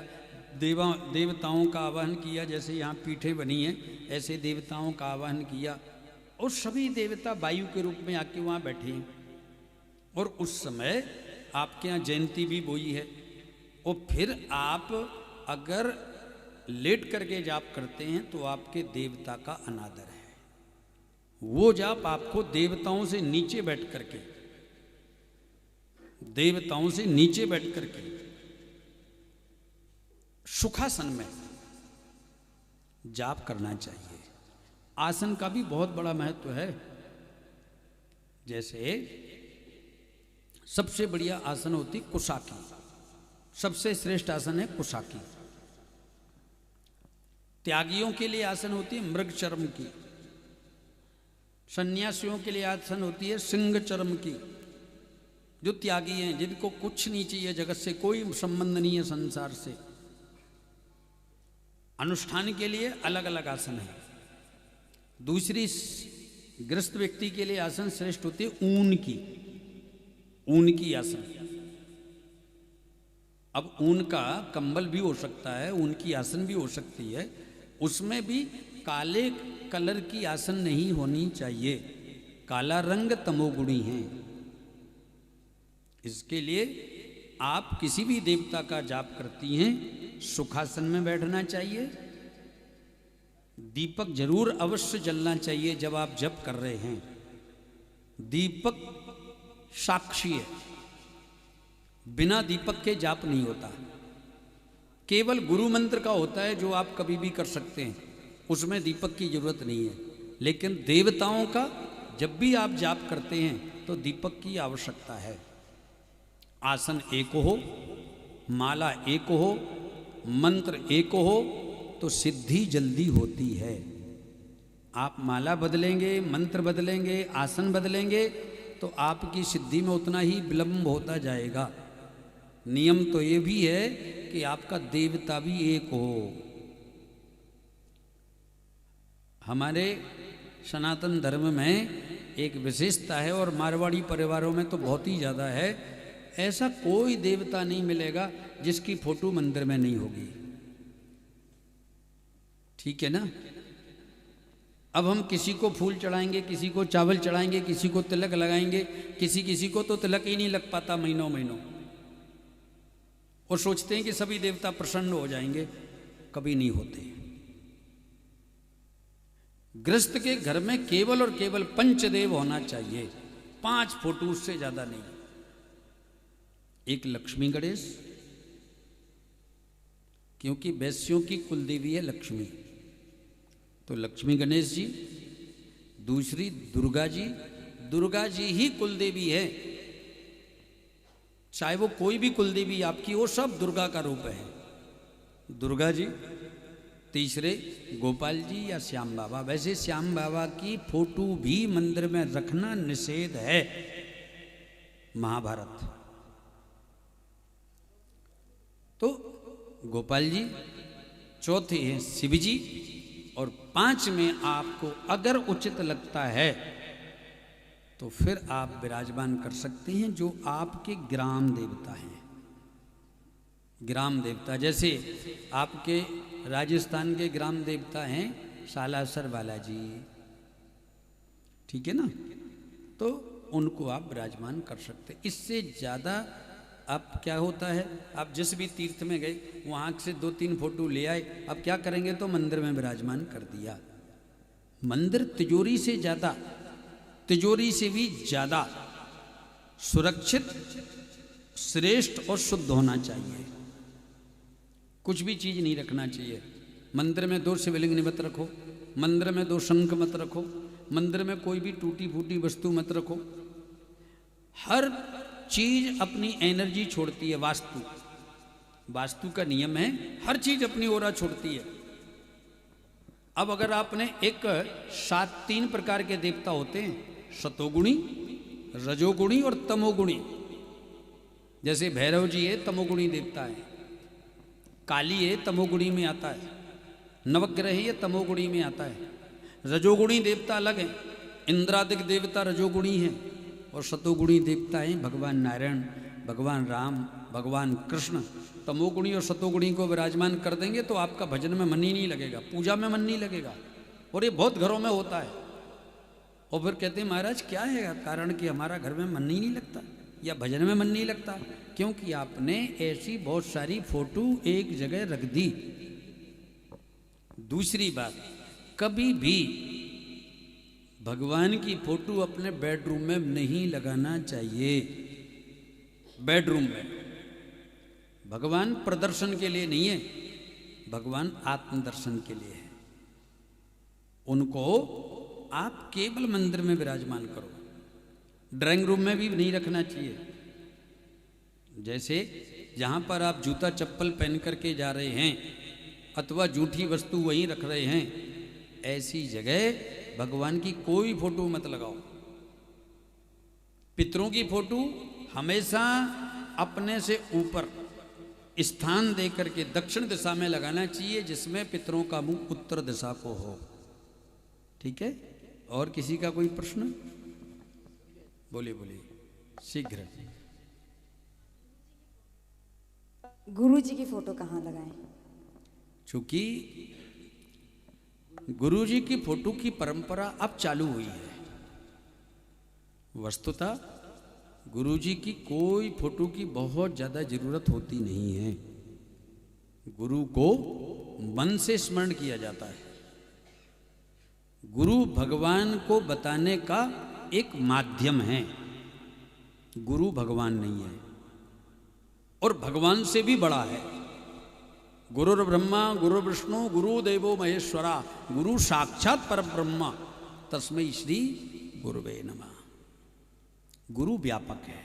देवताओं का आवाहन किया, जैसे यहाँ पीठें बनी हैं ऐसे देवताओं का आवाहन किया, और सभी देवता वायु के रूप में आके वहाँ बैठे हैं। और उस समय आपके यहाँ जयंती भी बोई है। और फिर आप अगर लेट करके जाप करते हैं तो आपके देवता का अनादर है। वो जाप आपको देवताओं से नीचे बैठ करके, देवताओं से नीचे बैठ करके सुखासन में जाप करना चाहिए। आसन का भी बहुत बड़ा महत्व है। जैसे सबसे बढ़िया आसन होती कुशाकी, सबसे श्रेष्ठ आसन है कुशाकी। त्यागियों के लिए आसन होती है मृग चर्म की, सन्यासियों के लिए आसन होती है सिंह चर्म की। जो त्यागी हैं, जिनको कुछ नहीं चाहिए जगत से, कोई संबंध नहीं है संसार से, अनुष्ठान के लिए अलग अलग आसन है। दूसरी गृहस्थ व्यक्ति के लिए आसन श्रेष्ठ होती है ऊन की आसन। अब ऊन का कंबल भी हो सकता है, ऊन की आसन भी हो सकती है, उसमें भी काले कलर की आसन नहीं होनी चाहिए। काला रंग तमोगुणी है। इसके लिए आप किसी भी देवता का जाप करती हैं, सुखासन में बैठना चाहिए। दीपक जरूर अवश्य जलना चाहिए जब आप जप कर रहे हैं। दीपक साक्षी है, बिना दीपक के जाप नहीं होता। केवल गुरु मंत्र का होता है जो आप कभी भी कर सकते हैं, उसमें दीपक की जरूरत नहीं है। लेकिन देवताओं का जब भी आप जाप करते हैं तो दीपक की आवश्यकता है। आसन एक हो, माला एक हो, मंत्र एक हो तो सिद्धि जल्दी होती है। आप माला बदलेंगे, मंत्र बदलेंगे, आसन बदलेंगे तो आपकी सिद्धि में उतना ही विलंब होता जाएगा। नियम तो ये भी है कि आपका देवता भी एक हो। हमारे सनातन धर्म में एक विशेषता है और मारवाड़ी परिवारों में तो बहुत ही ज़्यादा है। ऐसा कोई देवता नहीं मिलेगा जिसकी फोटो मंदिर में नहीं होगी। ठीक है ना। अब हम किसी को फूल चढ़ाएंगे, किसी को चावल चढ़ाएंगे, किसी को तिलक लगाएंगे, किसी को तो तिलक ही नहीं लग पाता महीनों महीनों, और सोचते हैं कि सभी देवता प्रसन्न हो जाएंगे। कभी नहीं होते। गृहस्थ के घर में केवल और केवल पंचदेव होना चाहिए, 5 फोटो, उससे ज्यादा नहीं। एक लक्ष्मी गणेश, क्योंकि वैश्यों की कुलदेवी है लक्ष्मी, तो लक्ष्मी गणेश जी। दूसरी दुर्गा जी, दुर्गा जी ही कुलदेवी है, चाहे वो कोई भी कुलदेवी आपकी, वो सब दुर्गा का रूप है, दुर्गा जी। तीसरे गोपाल जी या श्याम बाबा। वैसे श्याम बाबा की फोटो भी मंदिर में रखना निषेध है, महाभारत। तो गोपाल जी, चौथे हैं शिव जी, और 5 में आपको अगर उचित लगता है तो फिर आप विराजमान कर सकते हैं जो आपके ग्राम देवता हैं। ग्राम देवता जैसे आपके राजस्थान के ग्राम देवता हैं सालासर बालाजी, ठीक है ना, तो उनको आप विराजमान कर सकते। इससे ज़्यादा अब क्या होता है, आप जिस भी तीर्थ में गए वहाँ से 2-3 फोटो ले आए, अब क्या करेंगे, तो मंदिर में विराजमान कर दिया। मंदिर तिजोरी से ज़्यादा, तिजोरी से भी ज़्यादा सुरक्षित, श्रेष्ठ और शुद्ध होना चाहिए। कुछ भी चीज़ नहीं रखना चाहिए। मंदिर में 2 शिवलिंग मत रखो, मंदिर में 2 शंख मत रखो, मंदिर में कोई भी टूटी फूटी वस्तु मत रखो। हर चीज अपनी एनर्जी छोड़ती है। वास्तु का नियम है, हर चीज अपनी ओरा छोड़ती है। अब अगर आपने 3 प्रकार के देवता होते हैं, सतोगुणी, रजोगुणी और तमोगुणी। जैसे भैरव जी है, तमोगुणी देवता है। काली है, तमोगुणी में आता है। नवग्रह है, तमोगुणी में आता है। रजोगुणी देवता अलग है, इंद्रादिक देवता रजोगुणी है, और सतोगुणी देवता हैं भगवान नारायण, भगवान राम, भगवान कृष्ण। तमोगुणी और सतोगुणी को विराजमान कर देंगे तो आपका भजन में मन ही नहीं लगेगा, पूजा में मन नहीं लगेगा, और ये बहुत घरों में होता है। और फिर कहते हैं महाराज क्या है कारण कि हमारा घर में मन ही नहीं लगता या भजन में मन नहीं लगता, क्योंकि आपने ऐसी बहुत सारी फोटो एक जगह रख दी। दूसरी बात, कभी भी भगवान की फोटो अपने बेडरूम में नहीं लगाना चाहिए। बेडरूम में भगवान प्रदर्शन के लिए नहीं है, भगवान आत्मदर्शन के लिए है। उनको आप केवल मंदिर में विराजमान करो। ड्राइंग रूम में भी नहीं रखना चाहिए। जैसे जहाँ पर आप जूता चप्पल पहन करके जा रहे हैं अथवा जूठी वस्तु वहीं रख रहे हैं, ऐसी जगह भगवान की कोई फोटो मत लगाओ। पितरों की फोटो हमेशा अपने से ऊपर स्थान दे करके दक्षिण दिशा में लगाना चाहिए, जिसमें पितरों का मुंह उत्तर दिशा को हो। ठीक है? और किसी का कोई प्रश्न? बोलिए बोलिए, शीघ्र। गुरु जी की फोटो कहाँ लगाएं? चूंकि गुरु जी की फोटो की परंपरा अब चालू हुई है। वस्तुतः गुरु जी की कोई फोटो की बहुत ज़्यादा जरूरत होती नहीं है। गुरु को मन से स्मरण किया जाता है। गुरु भगवान को बताने का एक माध्यम है, गुरु भगवान नहीं है और भगवान से भी बड़ा है। गुरुर् ब्रह्मा गुरु विष्णु गुरु देवो महेश्वरा, गुरु साक्षात परब्रह्मा तस्मै श्री गुरुवे नमः। गुरु व्यापक है,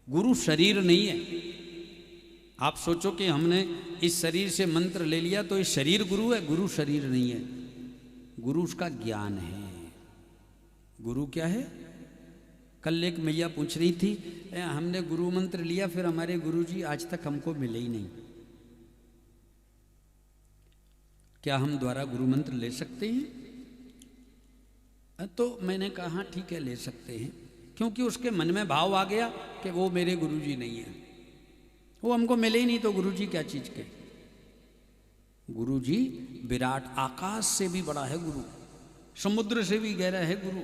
गुरु शरीर नहीं है। आप सोचो कि हमने इस शरीर से मंत्र ले लिया तो ये शरीर गुरु है, गुरु शरीर नहीं है। गुरु उसका ज्ञान है। गुरु क्या है? कल एक मैया पूछ रही थी, हमने गुरु मंत्र लिया फिर हमारे गुरु जी आज तक हमको मिले ही नहीं, क्या हम द्वारा गुरु मंत्र ले सकते हैं? तो मैंने कहा हाँ ठीक है ले सकते हैं, क्योंकि उसके मन में भाव आ गया कि वो मेरे गुरु जी नहीं है, वो हमको मिले ही नहीं तो गुरु जी क्या चीज के। गुरु जी विराट, आकाश से भी बड़ा है गुरु, समुद्र से भी गहरा है गुरु,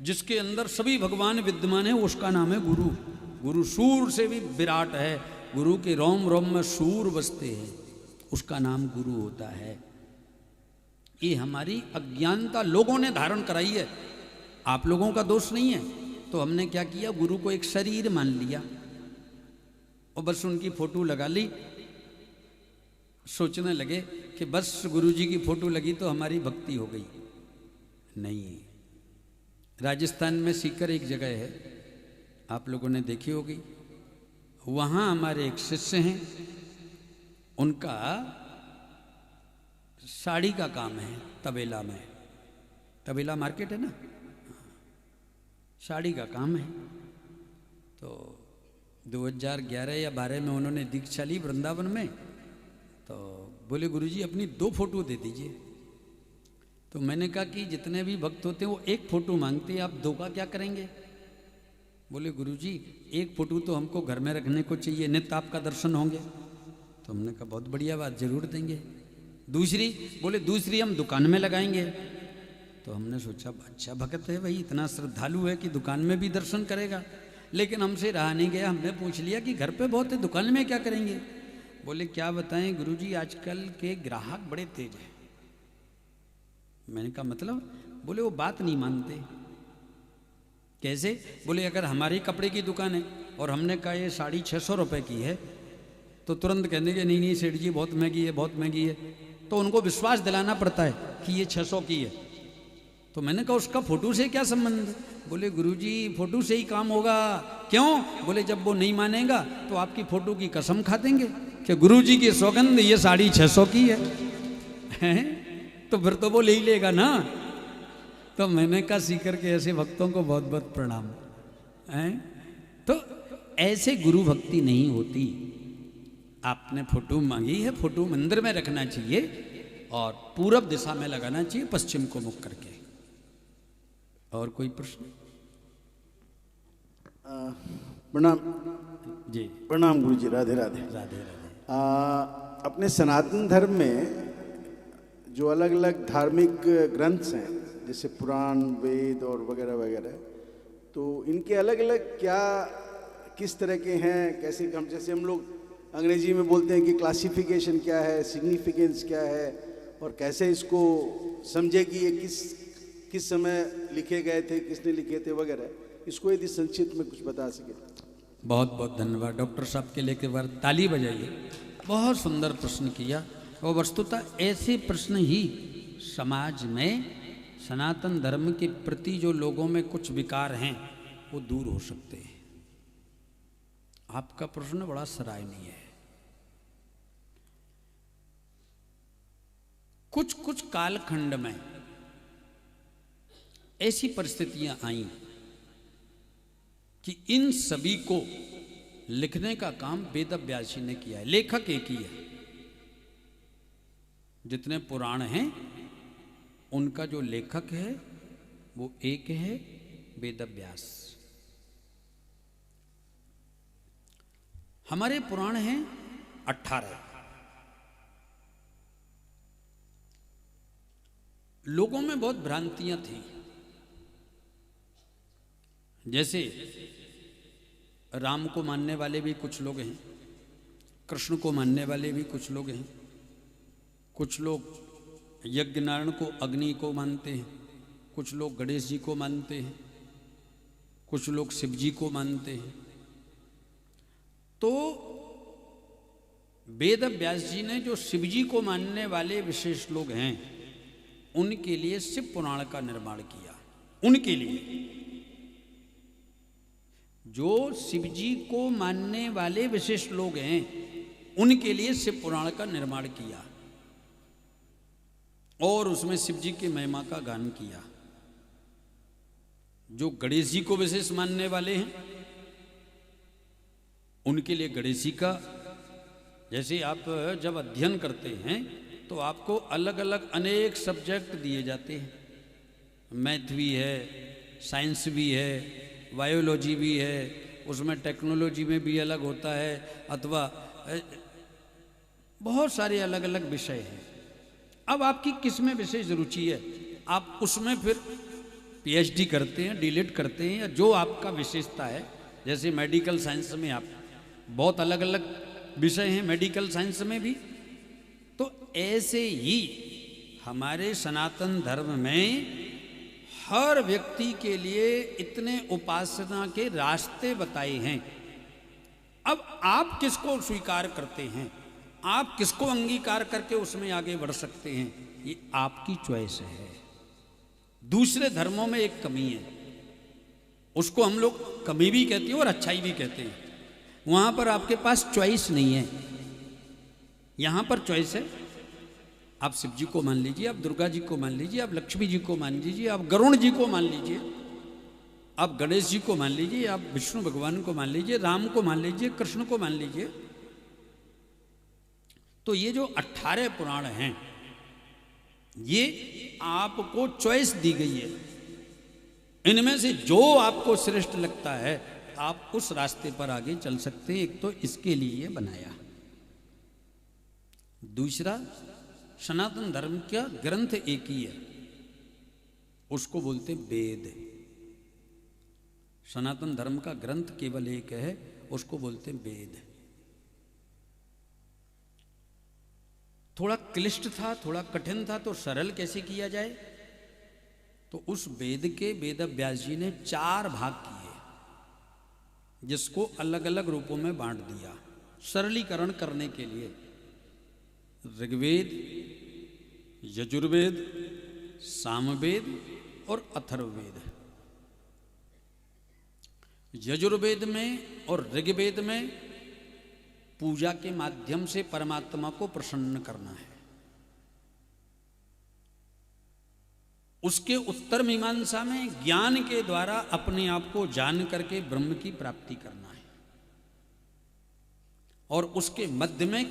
जिसके अंदर सभी भगवान विद्यमान है उसका नाम है गुरु। गुरु सूर से भी विराट है, गुरु के रोम रोम में सूर बसते हैं, उसका नाम गुरु होता है। ये हमारी अज्ञानता लोगों ने धारण कराई है, आप लोगों का दोष नहीं है। तो हमने क्या किया, गुरु को एक शरीर मान लिया और बस उनकी फोटो लगा ली। सोचने लगे कि बस गुरु जी की फोटो लगी तो हमारी भक्ति हो गई। नहीं, राजस्थान में सीकर एक जगह है, आप लोगों ने देखी होगी। वहाँ हमारे एक शिष्य हैं, उनका साड़ी का काम है, तबेला में, तबेला मार्केट है ना, साड़ी का काम है। तो 2011 या 12 में उन्होंने दीक्षा ली वृंदावन में। तो बोले गुरुजी अपनी 2 फोटो दे दीजिए। तो मैंने कहा कि जितने भी भक्त होते हैं वो 1 फोटो मांगते हैं, आप 2 का क्या करेंगे? बोले गुरुजी 1 फोटो तो हमको घर में रखने को चाहिए, नित्य आपका दर्शन होंगे। तो हमने कहा बहुत बढ़िया बात, जरूर देंगे। दूसरी? बोले दूसरी हम दुकान में लगाएंगे। तो हमने सोचा अच्छा भक्त है भाई, इतना श्रद्धालु है कि दुकान में भी दर्शन करेगा। लेकिन हमसे रहा नहीं गया, हमने पूछ लिया कि घर पे बहुत है, दुकान में क्या करेंगे? बोले क्या बताएं गुरुजी, आजकल के ग्राहक बड़े तेज हैं। मैंने कहा मतलब? बोले वो बात नहीं मानते। कैसे? बोले अगर हमारी कपड़े की दुकान है और हमने कहा ये साड़ी 600 रुपये की है, तो तुरंत कहने के नहीं नहीं सेठ जी बहुत महंगी है, बहुत महंगी है। तो उनको विश्वास दिलाना पड़ता है कि ये 600 की है। तो मैंने कहा उसका फोटो से क्या संबंध? बोले गुरुजी फोटो से ही काम होगा। क्यों? बोले जब वो नहीं मानेगा तो आपकी फोटो की कसम खा देंगे कि गुरुजी की सौगंध ये साड़ी 600 की है, तो फिर तो वो ले ही लेगा ना। तो मैंने कहा सीकर के ऐसे भक्तों को बहुत बहुत प्रणाम है। तो ऐसे गुरु भक्ति नहीं होती। आपने फोटो मांगी है, फोटो मंदिर में रखना चाहिए और पूरब दिशा में लगाना चाहिए, पश्चिम को मुख करके। और कोई प्रश्न? प्रणाम जी। प्रणाम गुरु जी, राधे राधे। राधे राधे। अपने सनातन धर्म में जो अलग अलग धार्मिक ग्रंथ हैं, जैसे पुराण, वेद और वगैरह वगैरह, तो इनके अलग अलग क्या किस तरह के हैं, कैसे हम, जैसे हम लोग अंग्रेजी में बोलते हैं कि क्लासिफिकेशन क्या है, सिग्निफिकेंस क्या है, और कैसे इसको समझे कि ये किस समय लिखे गए थे, किसने लिखे थे वगैरह, इसको यदि संक्षिप्त में कुछ बता सके। बहुत बहुत धन्यवाद डॉक्टर साहब के लिए, एक बार ताली बजाइए। बहुत सुंदर प्रश्न किया। और वस्तुतः ऐसे प्रश्न ही समाज में सनातन धर्म के प्रति जो लोगों में कुछ विकार हैं वो दूर हो सकते हैं। आपका प्रश्न बड़ा सराहनीय है। कुछ कुछ कालखंड में ऐसी परिस्थितियां आई कि इन सभी को लिखने का काम वेद व्यास जी ने किया है। लेखक एक ही है। जितने पुराण हैं उनका जो लेखक है वो एक है, वेद व्यास। हमारे पुराण हैं 18। लोगों में बहुत भ्रांतियां थी। जैसे राम को मानने वाले भी कुछ लोग हैं, कृष्ण को मानने वाले भी कुछ लोग हैं, कुछ लोग यज्ञ नारायण को, अग्नि को मानते हैं, कुछ लोग गणेश जी को मानते हैं, कुछ लोग शिव जी को मानते हैं। तो वेद व्यास जी ने जो शिव जी को मानने वाले विशेष लोग हैं उनके लिए शिव पुराण का निर्माण किया। उनके लिए जो शिव जी को मानने वाले विशेष लोग हैं उनके लिए शिव पुराण का निर्माण किया और उसमें शिव जी की महिमा का गान किया। जो गणेश जी को विशेष मानने वाले हैं उनके लिए गणेश जी का, जैसे आप जब अध्ययन करते हैं तो आपको अलग अलग अनेक सब्जेक्ट दिए जाते हैं। मैथ भी है, साइंस भी है, बायोलॉजी भी है, उसमें टेक्नोलॉजी में भी अलग होता है, अथवा बहुत सारे अलग अलग विषय हैं। अब आपकी किस में विशेष रुचि है, आप उसमें फिर पीएचडी करते हैं, डीलिट करते हैं, या जो आपका विशेषता है। जैसे मेडिकल साइंस में आप बहुत अलग अलग विषय हैं, मेडिकल साइंस में भी। तो ऐसे ही हमारे सनातन धर्म में हर व्यक्ति के लिए इतने उपासना के रास्ते बताए हैं। अब आप किसको स्वीकार करते हैं, आप किसको अंगीकार करके उसमें आगे बढ़ सकते हैं, ये आपकी चॉइस है। दूसरे धर्मों में एक कमी है, उसको हम लोग कमी भी कहते हैं और अच्छाई भी कहते हैं। वहां पर आपके पास चॉइस नहीं है, यहां पर चॉइस है। आप शिव जी को मान लीजिए, आप दुर्गा जी को मान लीजिए, आप लक्ष्मी जी को मान लीजिए, आप गरुण जी को मान लीजिए, आप गणेश जी को मान लीजिए, आप विष्णु भगवान को मान लीजिए, राम को मान लीजिए, कृष्ण को मान लीजिए। तो ये जो 18 पुराण हैं ये आपको चॉइस दी गई है। इनमें से जो आपको श्रेष्ठ लगता है आप उस रास्ते पर आगे चल सकते हैं। एक तो इसके लिए बनाया। दूसरा, सनातन धर्म का ग्रंथ एक ही है, उसको बोलते वेद। सनातन धर्म का ग्रंथ केवल एक है, उसको बोलते वेद। थोड़ा क्लिष्ट था, थोड़ा कठिन था, तो सरल कैसे किया जाए। तो उस वेद के वेद व्यास जी ने 4 भाग किए, जिसको अलग अलग रूपों में बांट दिया सरलीकरण करने के लिए। ऋग्वेद, यजुर्वेद, सामवेद और अथर्ववेद। यजुर्वेद में और ऋग्वेद में पूजा के माध्यम से परमात्मा को प्रसन्न करना है। उसके उत्तर मीमांसा में ज्ञान के द्वारा अपने आप को जान करके ब्रह्म की प्राप्ति करना है। और उसके मध्य में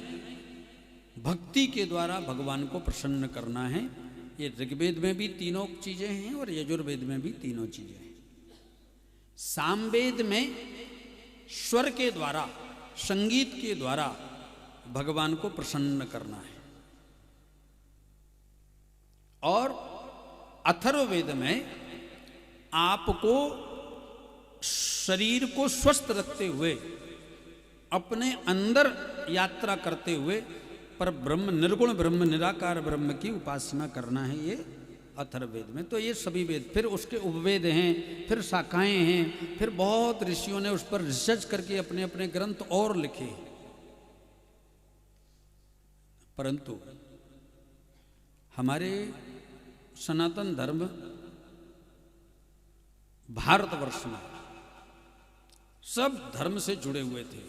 भक्ति के द्वारा भगवान को प्रसन्न करना है। ये ऋग्वेद में भी तीनों चीजें हैं और यजुर्वेद में भी तीनों चीजें हैं। सामवेद में स्वर के द्वारा, संगीत के द्वारा भगवान को प्रसन्न करना है। और अथर्ववेद में आपको शरीर को स्वस्थ रखते हुए अपने अंदर यात्रा करते हुए पर ब्रह्म, निर्गुण ब्रह्म, निराकार ब्रह्म की उपासना करना है, ये अथर्ववेद में। तो ये सभी वेद, फिर उसके उपवेद हैं, फिर शाखाएं हैं, फिर बहुत ऋषियों ने उस पर रिसर्च करके अपने अपने ग्रंथ और लिखे। परंतु हमारे सनातन धर्म भारतवर्ष में सब धर्म से जुड़े हुए थे।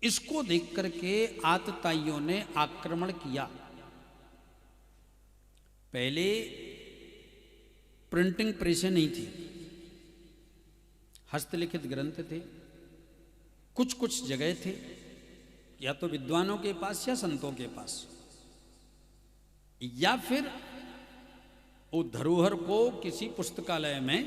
इसको देख करके आतताइयों ने आक्रमण किया। पहले प्रिंटिंग प्रेसें नहीं थी, हस्तलिखित ग्रंथ थे, कुछ कुछ जगह थे, या तो विद्वानों के पास या संतों के पास, या फिर वो धरोहर को किसी पुस्तकालय में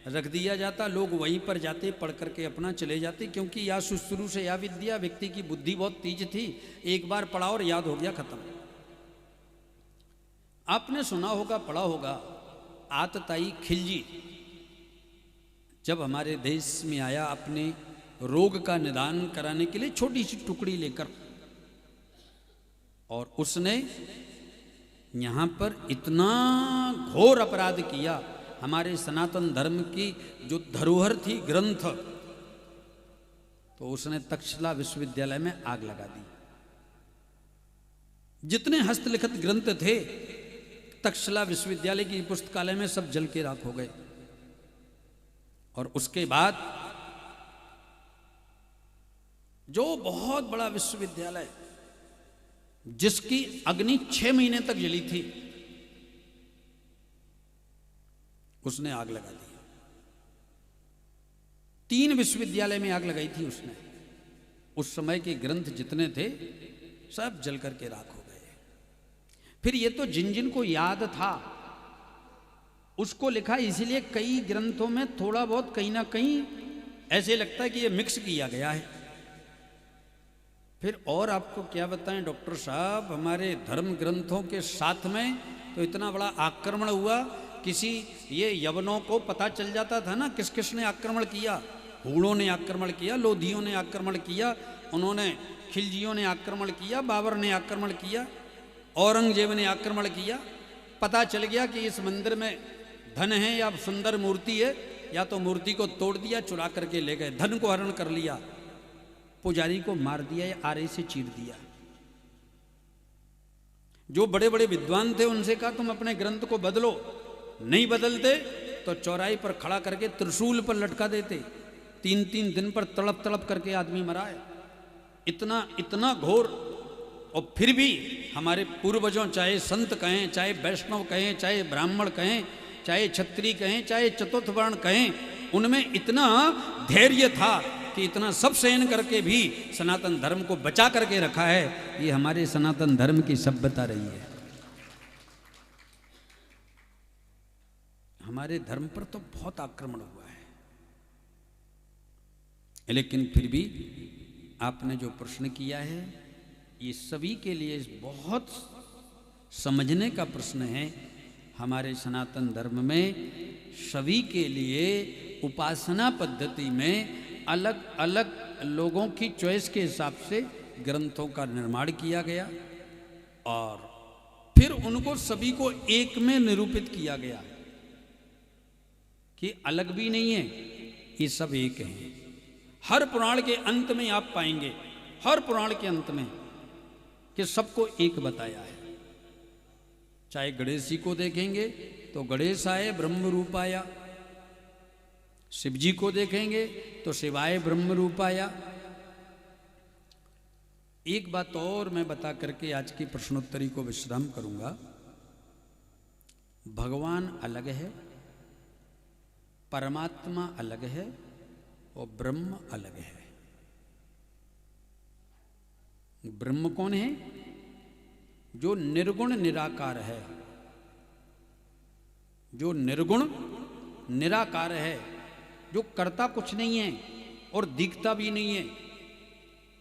रख दिया जाता, लोग वहीं पर जाते, पढ़ करके अपना चले जाते, क्योंकि या शुरू से या विद्या, व्यक्ति की बुद्धि बहुत तेज थी, एक बार पढ़ा और याद हो गया, खत्म। आपने सुना होगा, पढ़ा होगा, आतताई खिलजी जब हमारे देश में आया अपने रोग का निदान कराने के लिए छोटी सी टुकड़ी लेकर, और उसने यहाँ पर इतना घोर अपराध किया, हमारे सनातन धर्म की जो धरोहर थी ग्रंथ, तो उसने तक्षशिला विश्वविद्यालय में आग लगा दी। जितने हस्तलिखित ग्रंथ थे तक्षशिला विश्वविद्यालय की पुस्तकालय में सब जल के राख हो गए। और उसके बाद जो बहुत बड़ा विश्वविद्यालय जिसकी अग्नि 6 महीने तक जली थी, उसने आग लगा दी। 3 विश्वविद्यालय में आग लगाई थी उसने। उस समय के ग्रंथ जितने थे सब जल करके राख हो गए। फिर ये तो जिन जिन को याद था उसको लिखा, इसीलिए कई ग्रंथों में थोड़ा बहुत कहीं ना कहीं ऐसे लगता है कि ये मिक्स किया गया है। फिर और आपको क्या बताएं डॉक्टर साहब, हमारे धर्म ग्रंथों के साथ में तो इतना बड़ा आक्रमण हुआ, किसी ये यवनों को पता चल जाता था ना किस किस ने आक्रमण किया। हुड़ों ने आक्रमण किया, लोधियों ने आक्रमण किया, उन्होंने खिलजियों ने आक्रमण किया, बाबर ने आक्रमण किया, औरंगजेब ने आक्रमण किया। पता चल गया कि इस मंदिर में धन है या सुंदर मूर्ति है, या तो मूर्ति को तोड़ दिया, चुरा करके ले गए, धन को हरण कर लिया, पुजारी को मार दिया या आरे से चीर दिया। जो बड़े बड़े विद्वान थे उनसे कहा तुम अपने ग्रंथ को बदलो, नहीं बदलते तो चौराहे पर खड़ा करके त्रिशूल पर लटका देते। 3-3 दिन पर तड़प तड़प करके आदमी मरा है। इतना इतना घोर। और फिर भी हमारे पूर्वजों, चाहे संत कहें, चाहे वैष्णव कहें, चाहे ब्राह्मण कहें, चाहे क्षत्रिय कहें, चाहे चतुर्थ वर्ण कहें, उनमें इतना धैर्य था कि इतना सब सहन करके भी सनातन धर्म को बचा करके रखा है। ये हमारे सनातन धर्म की सभ्यता रही है। हमारे धर्म पर तो बहुत आक्रमण हुआ है, लेकिन फिर भी आपने जो प्रश्न किया है ये सभी के लिए बहुत समझने का प्रश्न है। हमारे सनातन धर्म में सभी के लिए उपासना पद्धति में अलग अलग लोगों की चॉइस के हिसाब से ग्रंथों का निर्माण किया गया, और फिर उनको सभी को एक में निरूपित किया गया कि अलग भी नहीं है, ये सब एक हैं। हर पुराण के अंत में आप पाएंगे, हर पुराण के अंत में, कि सबको एक बताया है। चाहे गणेश जी को देखेंगे तो गणेश आए ब्रह्म रूपाया, शिव जी को देखेंगे तो शिवाय ब्रह्म रूपाया। एक बात और मैं बता करके आज की प्रश्नोत्तरी को विश्राम करूंगा। भगवान अलग है, परमात्मा अलग है और ब्रह्म अलग है। ब्रह्म कौन है? जो निर्गुण निराकार है, जो निर्गुण निराकार है, जो करता कुछ नहीं है और दिखता भी नहीं है,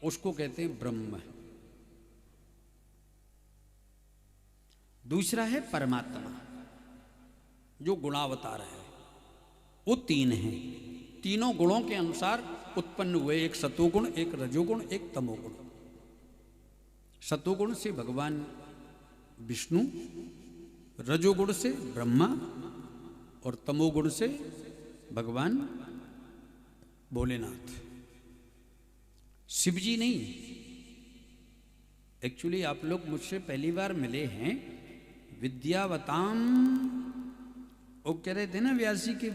उसको कहते हैं ब्रह्म। दूसरा है परमात्मा, जो गुणावतार है। वो 3 हैं, तीनों गुणों के अनुसार उत्पन्न हुए, एक सतोगुण, एक रजोगुण, एक तमोगुण। सतोगुण से भगवान विष्णु, रजोगुण से ब्रह्मा और तमोगुण से भगवान भोलेनाथ। शिव जी नहीं। एक्चुअली आप लोग मुझसे पहली बार मिले हैं। विद्यावताम वो कह रहे थे ना व्यास जी के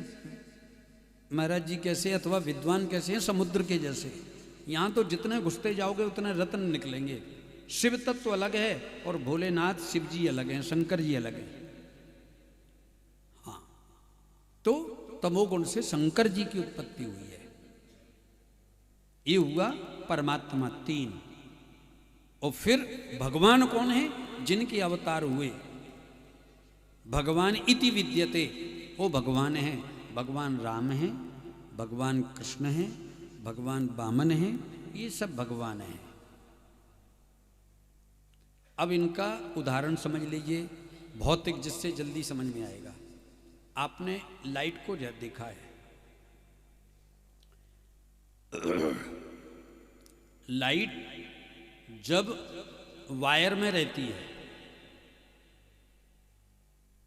महाराज जी कैसे अथवा विद्वान कैसे हैं, समुद्र के जैसे। यहाँ तो जितने घुसते जाओगे उतने रत्न निकलेंगे। शिव तत्व तो अलग है और भोलेनाथ शिव जी अलग हैं, शंकर जी अलग हैं। हाँ, तो तमोगुण से शंकर जी की उत्पत्ति हुई है। ये हुआ परमात्मा 3। और फिर भगवान कौन है? जिनके अवतार हुए। भगवान इति विद्यते, वो भगवान है। भगवान राम हैं, भगवान कृष्ण हैं, भगवान वामन हैं, ये सब भगवान हैं। अब इनका उदाहरण समझ लीजिए भौतिक, जिससे जल्दी समझ में आएगा। आपने लाइट को देखा है। लाइट जब वायर में रहती है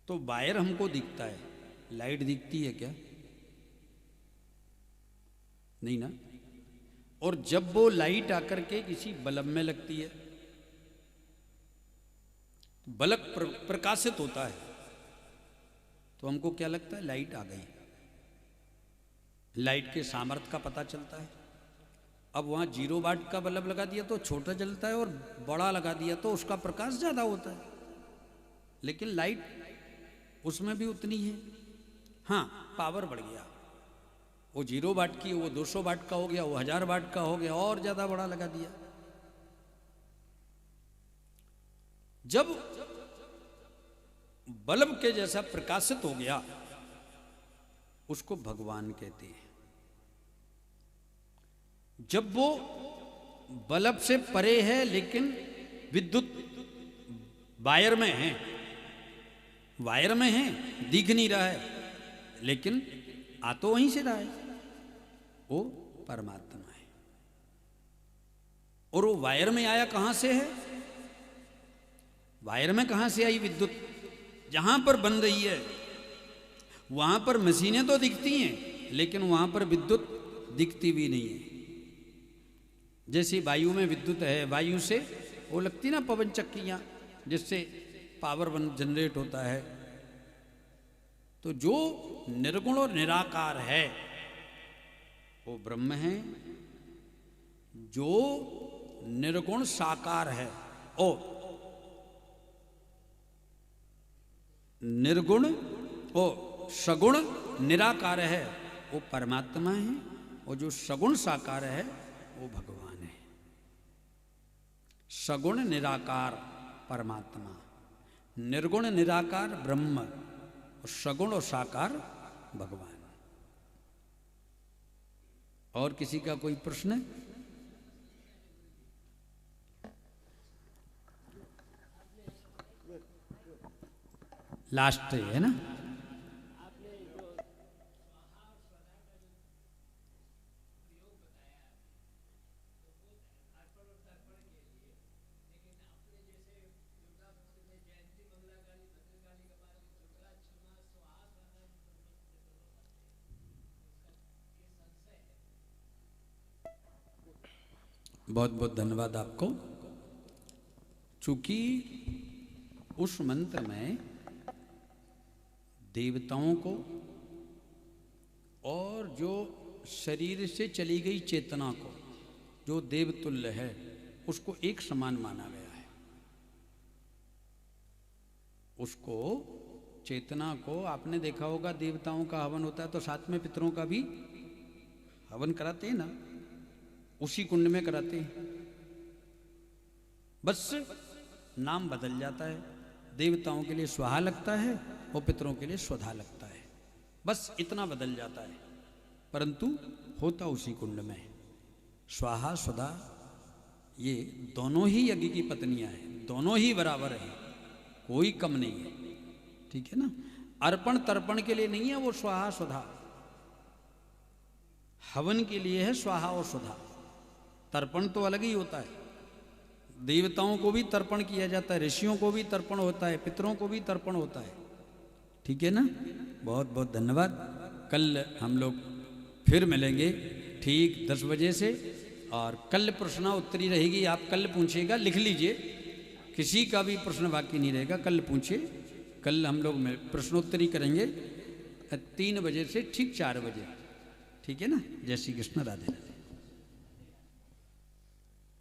तो वायर हमको दिखता है, लाइट दिखती है क्या? नहीं ना। और जब वो लाइट आकर के किसी बल्ब में लगती है, बल्ब प्रकाशित होता है, तो हमको क्या लगता है? लाइट आ गई। लाइट के सामर्थ्य का पता चलता है। अब वहाँ 0 वाट का बल्ब लगा दिया तो छोटा जलता है, और बड़ा लगा दिया तो उसका प्रकाश ज़्यादा होता है। लेकिन लाइट उसमें भी उतनी है। हाँ, पावर बढ़ गया। वो 0 वाट की वो 200 वाट का हो गया, वो 1000 वाट का हो गया, और ज़्यादा बड़ा लगा दिया। जब बल्ब के जैसा प्रकाशित हो गया, उसको भगवान कहते हैं। जब वो बल्ब से परे है लेकिन विद्युत वायर में है, वायर में है, दिख नहीं रहा है, लेकिन आ तो वहीं से रहा है, वो परमात्मा है। और वो वायर में आया कहां से है? वायर में कहां से आई विद्युत? जहां पर बन रही है वहां पर मशीनें तो दिखती हैं, लेकिन वहां पर विद्युत दिखती भी नहीं है। जैसे वायु में विद्युत है, वायु से वो लगती ना पवन चक्कियां, जिससे पावर जनरेट होता है। तो जो निर्गुण और निराकार है वो ब्रह्म है। जो निर्गुण साकार है, ओ निर्गुण ओ सगुण निराकार है, वो परमात्मा है। और जो सगुण साकार है वो भगवान है। सगुण निराकार परमात्मा, निर्गुण निराकार ब्रह्म, और सगुण और साकार भगवान। और किसी का कोई प्रश्न? लास्ट है ना? बहुत बहुत धन्यवाद आपको। चूंकि उस मंत्र में देवताओं को और जो शरीर से चली गई चेतना को, जो देवतुल्य है, उसको एक समान माना गया है। उसको चेतना को आपने देखा होगा, देवताओं का हवन होता है तो साथ में पितरों का भी हवन कराते हैं ना, उसी कुंड में कराते हैं। बस नाम बदल जाता है। देवताओं के लिए स्वाहा लगता है और पितरों के लिए स्वधा लगता है, बस इतना बदल जाता है, परंतु होता उसी कुंड में। स्वाहा स्वधा ये दोनों ही यज्ञ की पत्नियां हैं, दोनों ही बराबर हैं, कोई कम नहीं है। ठीक है ना? अर्पण तर्पण के लिए नहीं है वो स्वाहा स्वधा, हवन के लिए है स्वाहा और स्वधा। तर्पण तो अलग ही होता है। देवताओं को भी तर्पण किया जाता है, ऋषियों को भी तर्पण होता है, पितरों को भी तर्पण होता है। ठीक है ना? बहुत बहुत धन्यवाद। कल हम लोग फिर मिलेंगे ठीक 10 बजे से, और कल प्रश्नोत्तरी रहेगी। आप कल पूछिएगा, लिख लीजिए, किसी का भी प्रश्न बाकी नहीं रहेगा। कल पूछिए। कल हम लोग प्रश्नोत्तरी करेंगे 3 बजे से ठीक 4 बजे। ठीक है ना। जय श्री कृष्ण, राधे राधे।